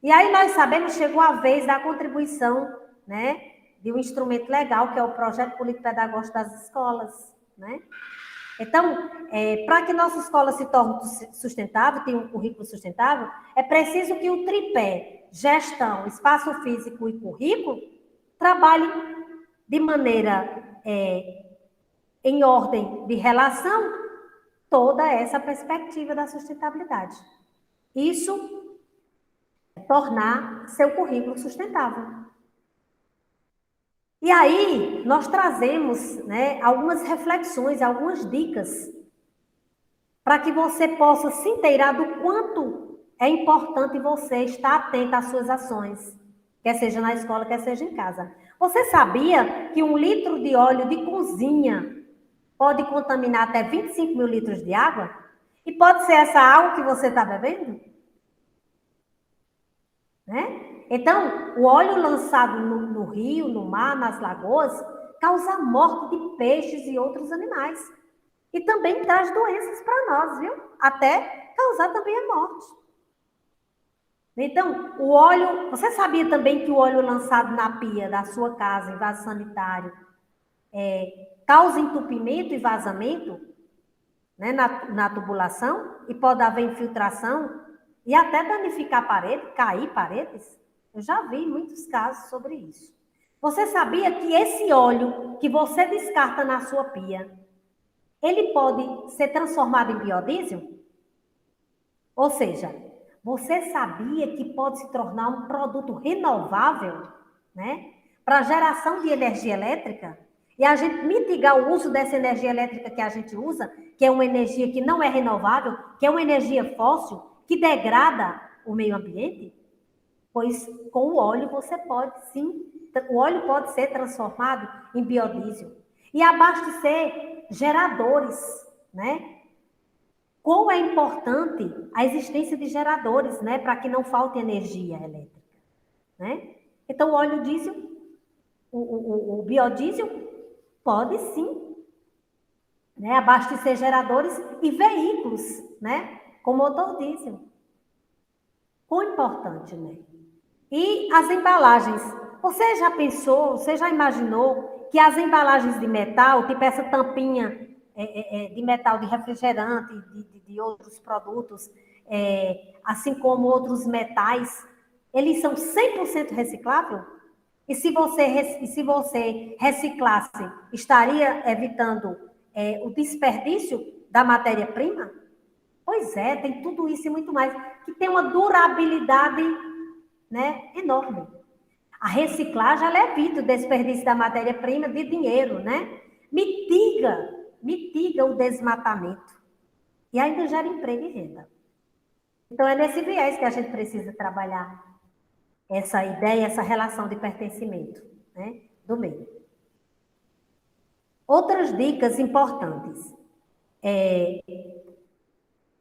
E aí nós sabemos, chegou a vez da contribuição, né, de um instrumento legal, que é o Projeto Político-Pedagógico das Escolas, né? Então, para que nossa escola se torne sustentável, tenha um currículo sustentável, é preciso que o tripé, gestão, espaço físico e currículo, trabalhe de maneira, em ordem de relação, toda essa perspectiva da sustentabilidade. Isso é tornar seu currículo sustentável. E aí, nós trazemos, né, algumas reflexões, algumas dicas para que você possa se inteirar do quanto é importante você estar atento às suas ações, quer seja na escola, quer seja em casa. Você sabia que 1 litro de óleo de cozinha pode contaminar até 25 mil litros de água? E pode ser essa água que você está bebendo? Né? Então, o óleo lançado no rio, no mar, nas lagoas, causa a morte de peixes e outros animais. E também traz doenças para nós, viu? Até causar também a morte. Então, o óleo... Você sabia também que o óleo lançado na pia da sua casa, em vaso sanitário, causa entupimento e vazamento, né, na tubulação? E pode haver infiltração e até danificar parede, cair paredes? Eu já vi muitos casos sobre isso. Você sabia que esse óleo que você descarta na sua pia, ele pode ser transformado em biodiesel? Ou seja, você sabia que pode se tornar um produto renovável, né, para geração de energia elétrica? E a gente mitigar o uso dessa energia elétrica que a gente usa, que é uma energia que não é renovável, que é uma energia fóssil, que degrada o meio ambiente? Pois com o óleo você pode, sim, o óleo pode ser transformado em biodiesel. E abastecer geradores, né? Como é importante a existência de geradores, né? Para que não falte energia elétrica, né? Então, o óleo diesel, o biodiesel, pode sim, né? Abastecer geradores e veículos, né? Com motor diesel. Quão importante, né? E as embalagens. Você já pensou, você já imaginou que as embalagens de metal, tipo essa tampinha de metal de refrigerante, de outros produtos, assim como outros metais, eles são 100% recicláveis? E se você reciclasse, estaria evitando o desperdício da matéria-prima? Pois é, tem tudo isso e muito mais, que tem uma durabilidade, né, enorme. A reciclagem, ela evita o desperdício da matéria-prima de dinheiro, né? Mitiga o desmatamento. E ainda gera emprego e renda. Então, é nesse viés que a gente precisa trabalhar essa ideia, essa relação de pertencimento, né, do meio. Outras dicas importantes.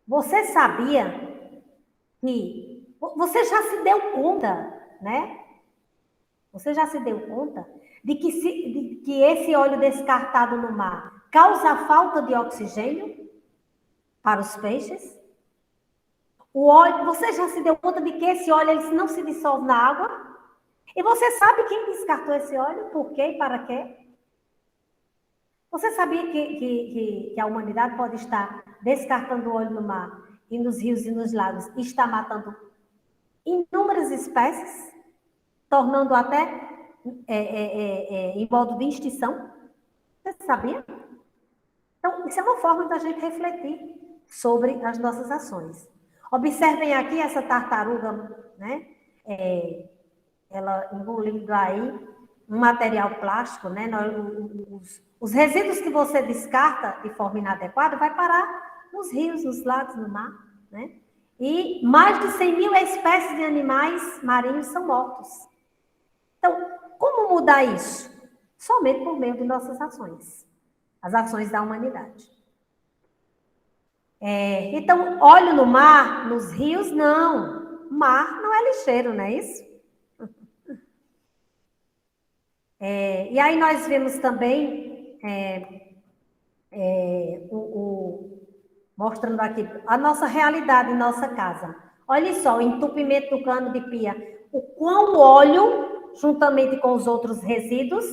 Você sabia que... Você já se deu conta, né? Você já se deu conta de que esse óleo descartado no mar causa falta de oxigênio para os peixes? O óleo, você já se deu conta de que esse óleo ele não se dissolve na água? E você sabe quem descartou esse óleo? Por quê e para quê? Você sabia que a humanidade pode estar descartando óleo no mar e nos rios e nos lagos e está matando inúmeras espécies, tornando até em modo de extinção? Você sabia? Então, isso é uma forma da gente refletir sobre as nossas ações. Observem aqui essa tartaruga, né? Ela engolindo aí um material plástico, né? Os resíduos que você descarta de forma inadequada vai parar nos rios, nos lagos, no mar, né? E mais de 100 mil espécies de animais marinhos são mortos. Então, como mudar isso? Somente por meio de nossas ações, as ações da humanidade. Então, óleo no mar, nos rios, não. Mar não é lixeiro, não é isso? E aí nós vemos também, mostrando aqui a nossa realidade em nossa casa. Olha só, o entupimento do cano de pia. O quão óleo, juntamente com os outros resíduos,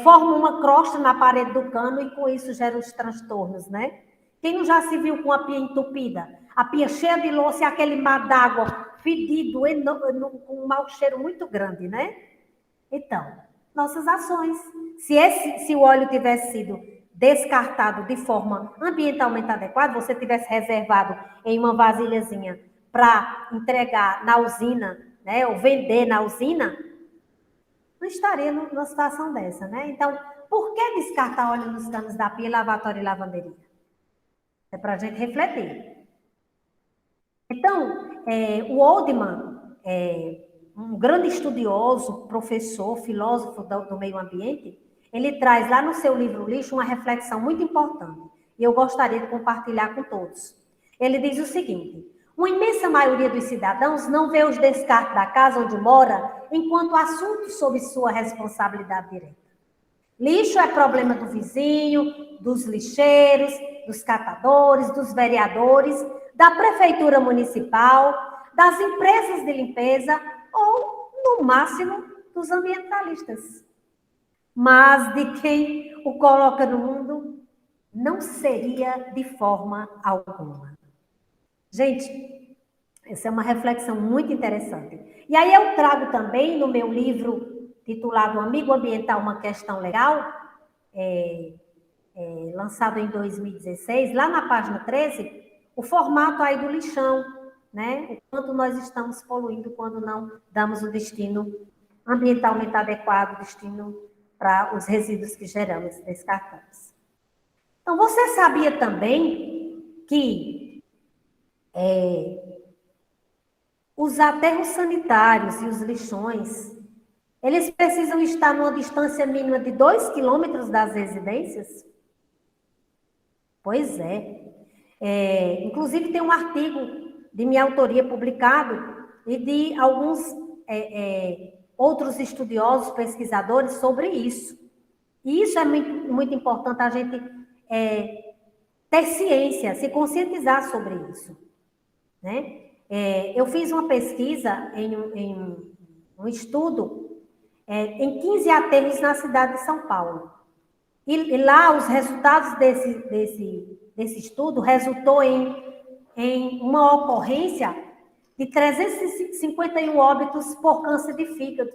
forma uma crosta na parede do cano e com isso gera os transtornos, né? Quem não já se viu com a pia entupida? A pia cheia de louça e aquele mar d'água fedido, com um mau cheiro muito grande, né? Então, nossas ações. Se o óleo tivesse sido descartado de forma ambientalmente adequada, você tivesse reservado em uma vasilhazinha para entregar na usina, né, ou vender na usina, não estaria numa situação dessa, né? Então, por que descartar óleo nos canos da pia, lavatório e lavanderia? É para a gente refletir. Então, o Oldman, um grande estudioso, professor, filósofo do meio ambiente, ele traz lá no seu livro Lixo uma reflexão muito importante, e eu gostaria de compartilhar com todos. Ele diz o seguinte: uma imensa maioria dos cidadãos não vê os descartes da casa onde mora enquanto assunto sob sua responsabilidade direta. Lixo é problema do vizinho, dos lixeiros, dos catadores, dos vereadores, da prefeitura municipal, das empresas de limpeza ou, no máximo, dos ambientalistas. Mas de quem o coloca no mundo não seria de forma alguma. Gente, essa é uma reflexão muito interessante. E aí eu trago também no meu livro titulado Amigo Ambiental, uma Questão Legal, lançado em 2016, lá na página 13, o formato aí do lixão, né? O quanto nós estamos poluindo quando não damos o destino ambientalmente adequado, destino para os resíduos que geramos, descartamos. Então, você sabia também que os aterros sanitários e os lixões, eles precisam estar numa distância mínima de 2 quilômetros das residências? Pois é. Inclusive, tem um artigo de minha autoria publicado e de alguns outros estudiosos, pesquisadores sobre isso. E isso é muito, muito importante a gente ter ciência, se conscientizar sobre isso, né? Eu fiz uma pesquisa em um estudo em 15 aterros na cidade de São Paulo. E lá os resultados desse estudo resultou em uma ocorrência de 351 óbitos por câncer de fígado,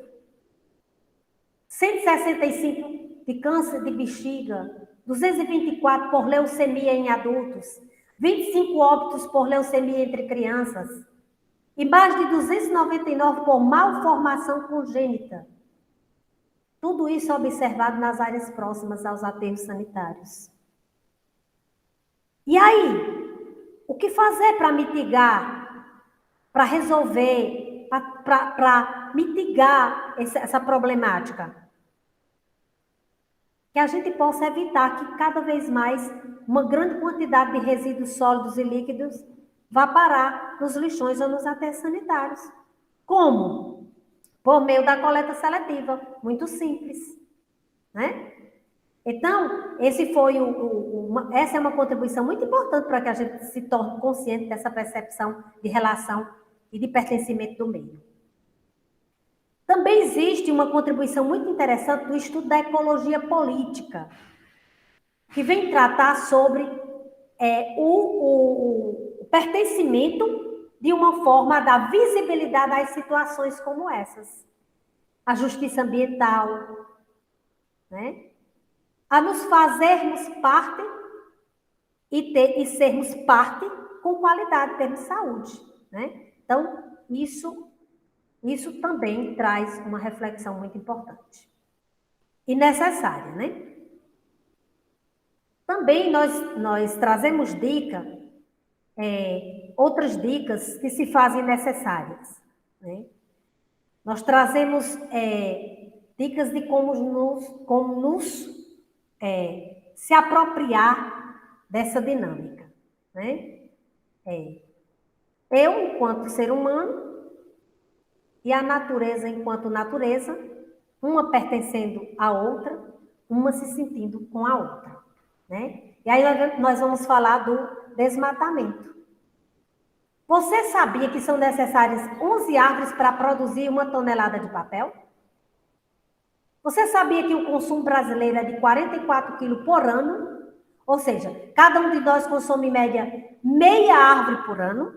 165 de câncer de bexiga, 224 por leucemia em adultos, 25 óbitos por leucemia entre crianças e mais de 299 por malformação congênita. Tudo isso observado nas áreas próximas aos aterros sanitários. E aí, o que fazer para mitigar, para resolver, para mitigar essa problemática? Que a gente possa evitar que cada vez mais uma grande quantidade de resíduos sólidos e líquidos vá parar nos lixões ou nos aterros sanitários. Como? Por meio da coleta seletiva, muito simples, né? Então, essa é uma contribuição muito importante para que a gente se torne consciente dessa percepção de relação e de pertencimento do meio. Também existe uma contribuição muito interessante do estudo da ecologia política, que vem tratar sobre o pertencimento de uma forma a dar visibilidade às situações como essas. A justiça ambiental, né? A nos fazermos parte e sermos parte com qualidade, termos saúde, né? Então, isso também traz uma reflexão muito importante e necessária, né? Também nós trazemos outras dicas que se fazem necessárias, né? Nós trazemos dicas de como nos se apropriar dessa dinâmica, né? Eu, enquanto ser humano, e a natureza enquanto natureza, uma pertencendo à outra, uma se sentindo com a outra, né? E aí nós vamos falar do desmatamento. Você sabia que são necessárias 11 árvores para produzir 1 tonelada de papel? Você sabia que o consumo brasileiro é de 44 quilos por ano? Ou seja, cada um de nós consome em média meia árvore por ano?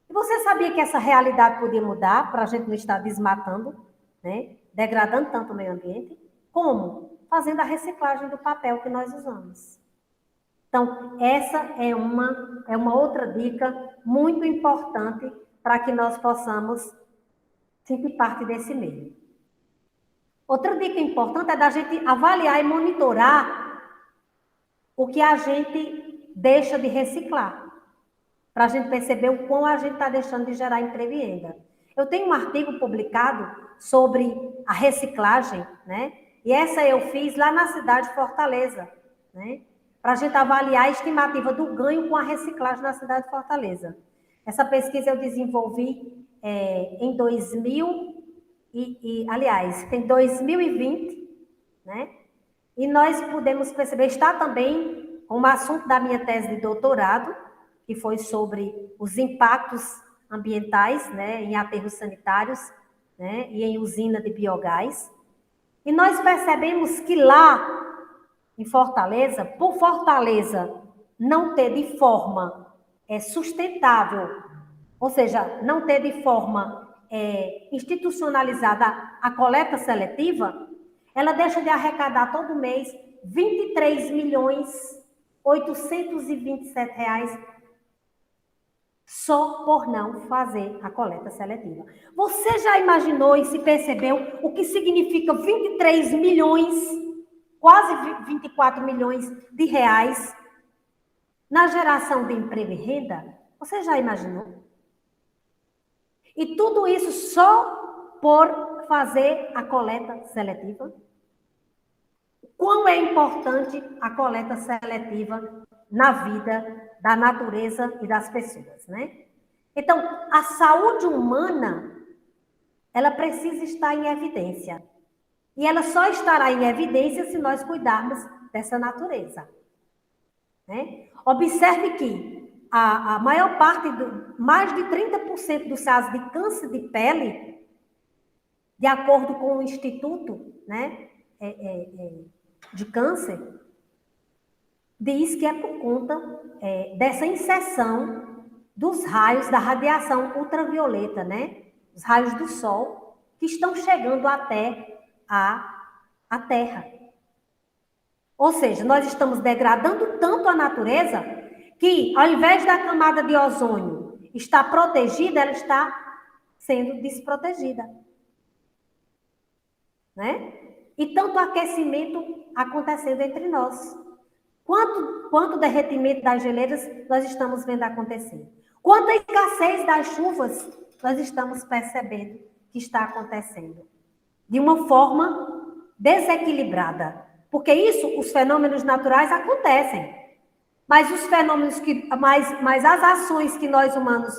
E você sabia que essa realidade podia mudar para a gente não estar desmatando, né? Degradando tanto o meio ambiente? Como? Fazendo a reciclagem do papel que nós usamos. Então, essa é uma outra dica muito importante para que nós possamos sentir parte desse meio. Outra dica importante é da gente avaliar e monitorar o que a gente deixa de reciclar, para a gente perceber o quão a gente está deixando de gerar emprego e renda. Eu tenho um artigo publicado sobre a reciclagem, né? E essa eu fiz lá na cidade de Fortaleza, né? Para a gente avaliar a estimativa do ganho com a reciclagem na cidade de Fortaleza. Essa pesquisa eu desenvolvi em 2020, né? E nós pudemos perceber, está também como assunto da minha tese de doutorado, que foi sobre os impactos ambientais, né, em aterros sanitários, né, e em usina de biogás. E nós percebemos que lá, em Fortaleza, por Fortaleza não ter de forma sustentável, ou seja, não ter de forma institucionalizada a coleta seletiva, ela deixa de arrecadar todo mês 23.827 reais só por não fazer a coleta seletiva. Você já imaginou e se percebeu o que significa 23 milhões, quase 24 milhões de reais na geração de emprego e renda? Você já imaginou? E tudo isso só por fazer a coleta seletiva? Quão é importante a coleta seletiva na vida da natureza e das pessoas, né? Então, a saúde humana, ela precisa estar em evidência. E ela só estará em evidência se nós cuidarmos dessa natureza, né? Observe que a maior parte, mais de 30% dos casos de câncer de pele, de acordo com o Instituto, né, de Câncer, diz que é por conta dessa inserção dos raios da radiação ultravioleta, né? Os raios do sol que estão chegando até a Terra. Ou seja, nós estamos degradando tanto a natureza que, ao invés da camada de ozônio estar protegida, ela está sendo desprotegida, né? E tanto aquecimento acontecendo entre nós. Quanto derretimento das geleiras nós estamos vendo acontecer? Quanta escassez das chuvas nós estamos percebendo que está acontecendo? De uma forma desequilibrada. Porque isso, os fenômenos naturais acontecem. Mas os fenômenos mas as ações que nós humanos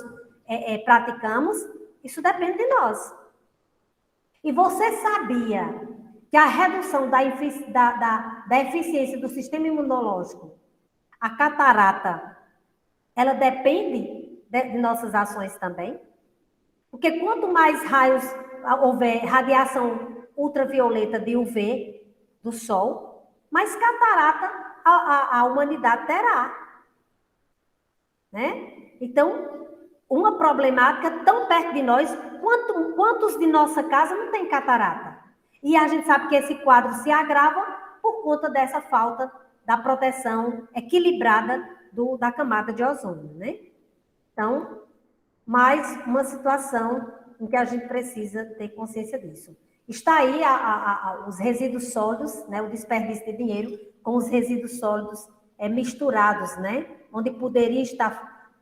praticamos, isso depende de nós. E você sabia que a redução da eficiência do sistema imunológico, a catarata, ela depende de nossas ações também? Porque quanto mais raios houver radiação ultravioleta de UV do sol, mais catarata a humanidade terá, né? Então, uma problemática tão perto de nós, quantos de nossa casa não tem catarata? E a gente sabe que esse quadro se agrava por conta dessa falta da proteção equilibrada da camada de ozônio, né? Então, mais uma situação em que a gente precisa ter consciência disso. Está aí os resíduos sólidos, né? O desperdício de dinheiro com os resíduos sólidos misturados, né? Onde poderia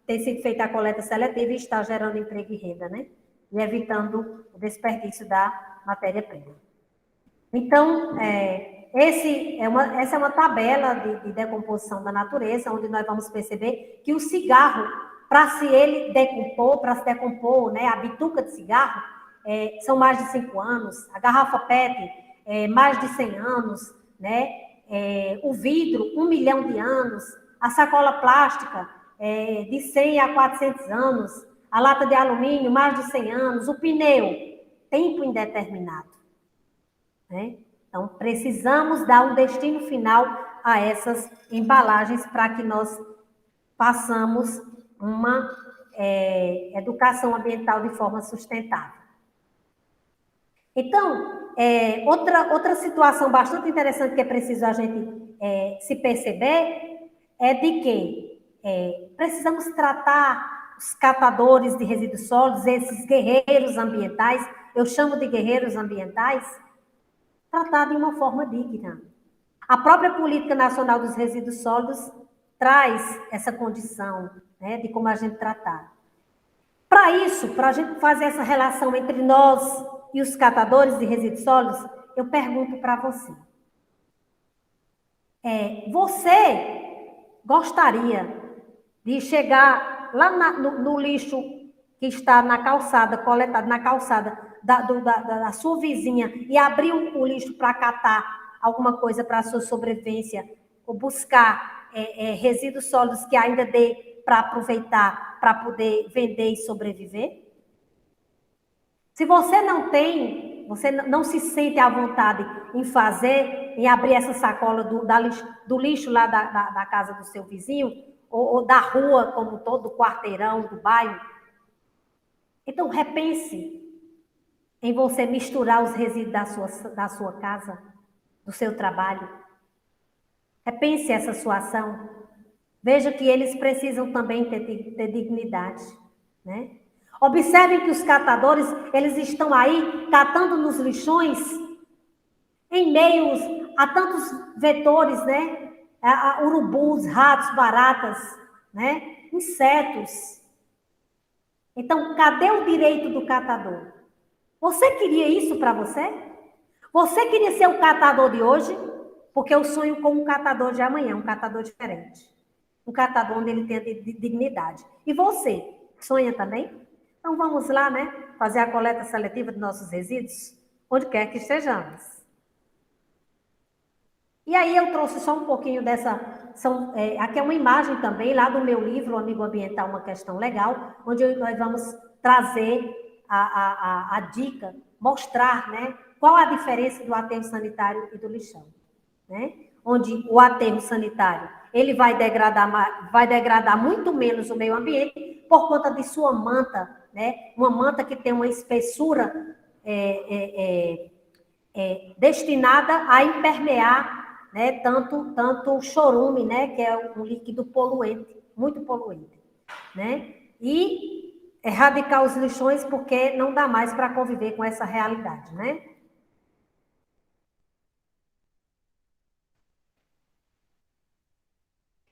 ter sido feita a coleta seletiva e estar gerando emprego e renda, né? E evitando o desperdício da matéria-prima. Então, essa é uma tabela de decomposição da natureza, onde nós vamos perceber que o cigarro, para se decompor, né, a bituca de cigarro, são mais de 5 anos, a garrafa PET, mais de 100 anos, né, o vidro, 1 milhão de anos, a sacola plástica, de 100 a 400 anos, a lata de alumínio, mais de 100 anos, o pneu, tempo indeterminado. Né? Então, precisamos dar um destino final a essas embalagens para que nós façamos uma educação ambiental de forma sustentável. Então, outra situação bastante interessante que é preciso a gente se perceber é de que precisamos tratar os catadores de resíduos sólidos, esses guerreiros ambientais, eu chamo de guerreiros ambientais, tratar de uma forma digna. A própria Política Nacional dos Resíduos Sólidos traz essa condição, né, de como a gente tratar. Para isso, para a gente fazer essa relação entre nós e os catadores de resíduos sólidos, eu pergunto para você. Você gostaria de chegar lá no lixo que está na calçada, coletado na calçada da sua vizinha, e abrir o lixo para catar alguma coisa para a sua sobrevivência, ou buscar resíduos sólidos que ainda dê para aproveitar, para poder vender e sobreviver? Se você não tem, você não se sente à vontade em fazer, em abrir essa sacola do lixo lá da casa do seu vizinho, ou da rua como um todo, do quarteirão, do bairro, então repense em você misturar os resíduos da sua casa, do seu trabalho. Repense essa sua ação. Veja que eles precisam também ter dignidade, né? Observem que os catadores, eles estão aí catando nos lixões, em meios a tantos vetores, né? Urubus, ratos, baratas, né? Insetos. Então, cadê o direito do catador? Você queria isso para você? Você queria ser o catador de hoje? Porque eu sonho com um catador de amanhã, um catador diferente. Um catador onde ele tenha dignidade. E você, sonha também? Então vamos lá, né? Fazer a coleta seletiva de nossos resíduos, onde quer que estejamos. E aí eu trouxe só um pouquinho dessa... aqui é uma imagem também, lá do meu livro, O Amigo Ambiental, Uma Questão Legal, onde nós vamos trazer a dica, mostrar, né, qual a diferença do aterro sanitário e do lixão, né? Onde o aterro sanitário, ele vai degradar muito menos o meio ambiente por conta de sua manta, né? Uma manta que tem uma espessura destinada a impermear, né, tanto o chorume, né, que é um líquido poluente, muito poluente, né? E erradicar os lixões, porque não dá mais para conviver com essa realidade, né?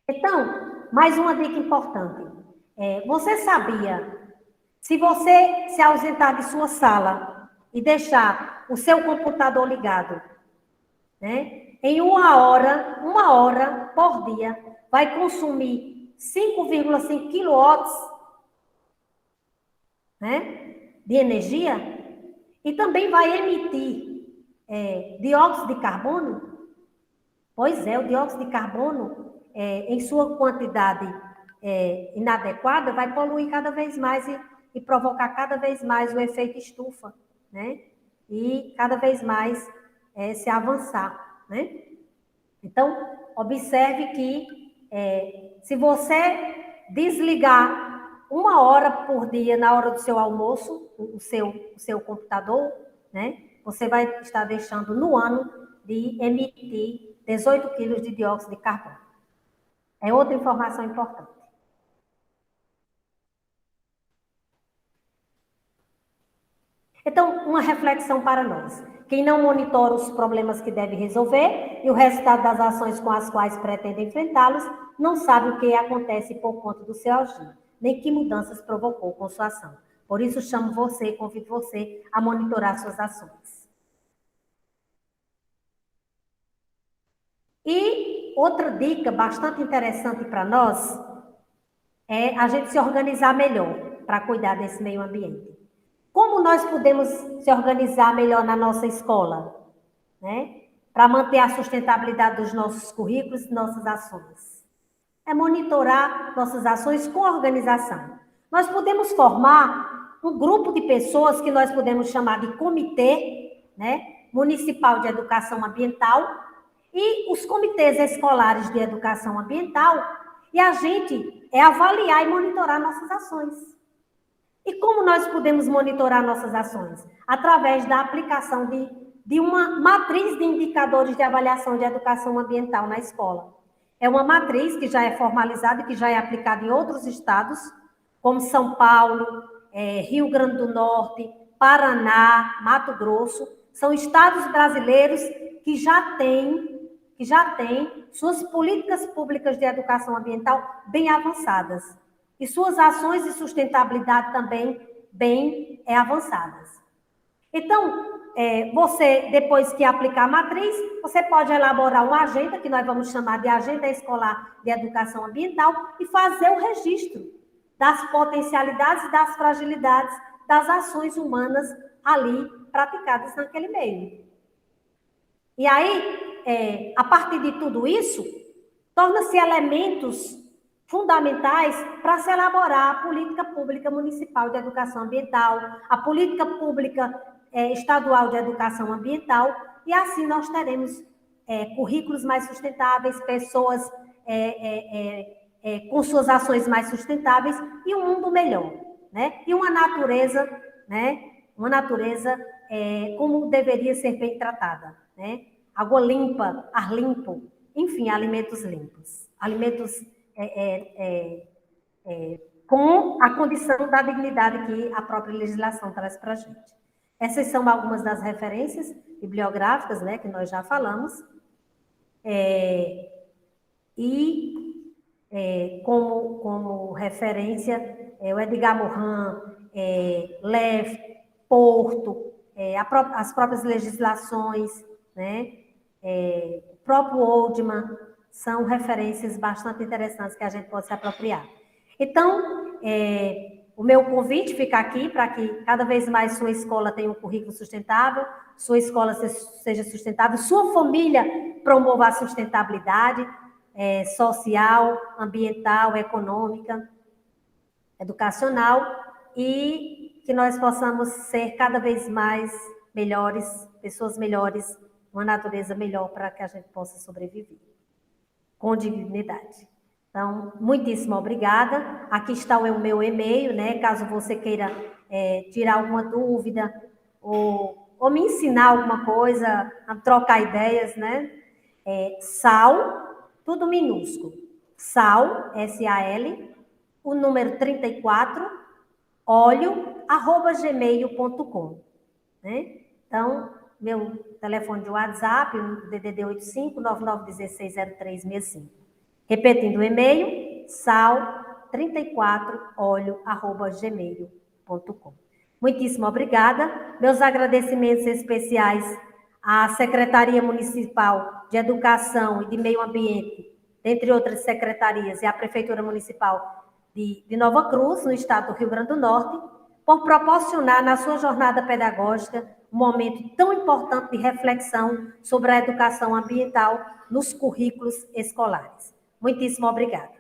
Então, mais uma dica importante. Você sabia, se você se ausentar de sua sala e deixar o seu computador ligado, né, em uma hora por dia, vai consumir 5,5 quilowatts, né, de energia, e também vai emitir dióxido de carbono? Pois é, o dióxido de carbono, em sua quantidade inadequada, vai poluir cada vez mais e provocar cada vez mais o efeito estufa, né? E cada vez mais se avançar, né? Então, observe que se você desligar uma hora por dia na hora do seu almoço, o seu computador, né? Você vai estar deixando no ano de emitir 18 quilos de dióxido de carbono. É outra informação importante. Então, uma reflexão para nós. Quem não monitora os problemas que deve resolver e o resultado das ações com as quais pretende enfrentá-los, não sabe o que acontece por conta do seu agir, nem que mudanças provocou com sua ação. Por isso, chamo você, convido você a monitorar suas ações. E outra dica bastante interessante para nós é a gente se organizar melhor para cuidar desse meio ambiente. Como nós podemos se organizar melhor na nossa escola, né? Para manter a sustentabilidade dos nossos currículos e nossas ações? É monitorar nossas ações com organização. Nós podemos formar um grupo de pessoas que nós podemos chamar de comitê, né, municipal de educação ambiental, e os comitês escolares de educação ambiental, e a gente avaliar e monitorar nossas ações. E como nós podemos monitorar nossas ações? Através da aplicação de uma matriz de indicadores de avaliação de educação ambiental na escola. É uma matriz que já é formalizada e que já é aplicada em outros estados, como São Paulo, Rio Grande do Norte, Paraná, Mato Grosso. São estados brasileiros que já têm que já têm suas políticas públicas de educação ambiental bem avançadas e suas ações de sustentabilidade também bem avançadas. Então, você, depois que aplicar a matriz, você pode elaborar uma agenda, que nós vamos chamar de Agenda Escolar de Educação Ambiental, e fazer o registro das potencialidades e das fragilidades das ações humanas ali praticadas naquele meio. E aí, a partir de tudo isso, torna-se elementos fundamentais para se elaborar a política pública municipal de educação ambiental, a política pública estadual de educação ambiental, e assim nós teremos currículos mais sustentáveis, pessoas com suas ações mais sustentáveis e um mundo melhor, né? E uma natureza, né? Uma natureza como deveria ser bem tratada, né? Água limpa, ar limpo, enfim, alimentos limpos, alimentos com a condição da dignidade que a própria legislação traz para a gente. Essas são algumas das referências bibliográficas, né, que nós já falamos. Como referência, o Edgar Morin, Lev, Porto, as próprias legislações, né, o próprio Oldman, são referências bastante interessantes que a gente pode se apropriar. Então, o meu convite fica aqui para que cada vez mais sua escola tenha um currículo sustentável, sua escola seja sustentável, sua família promova a sustentabilidade social, ambiental, econômica, educacional, e que nós possamos ser cada vez mais melhores, pessoas melhores, uma natureza melhor para que a gente possa sobreviver com dignidade. Então, muitíssimo obrigada. Aqui está o meu e-mail, né? Caso você queira tirar alguma dúvida ou me ensinar alguma coisa, trocar ideias, né? Sal, tudo minúsculo. Sal, S-A-L, o número 34, óleo@gmail.com, né? Então, meu telefone de WhatsApp, o DDD 85-9916-0365. Repetindo o e-mail, sal34olho@gmail.com. Muitíssimo obrigada. Meus agradecimentos especiais à Secretaria Municipal de Educação e de Meio Ambiente, dentre outras secretarias, e à Prefeitura Municipal de Nova Cruz, no estado do Rio Grande do Norte, por proporcionar na sua jornada pedagógica um momento tão importante de reflexão sobre a educação ambiental nos currículos escolares. Muitíssimo obrigada.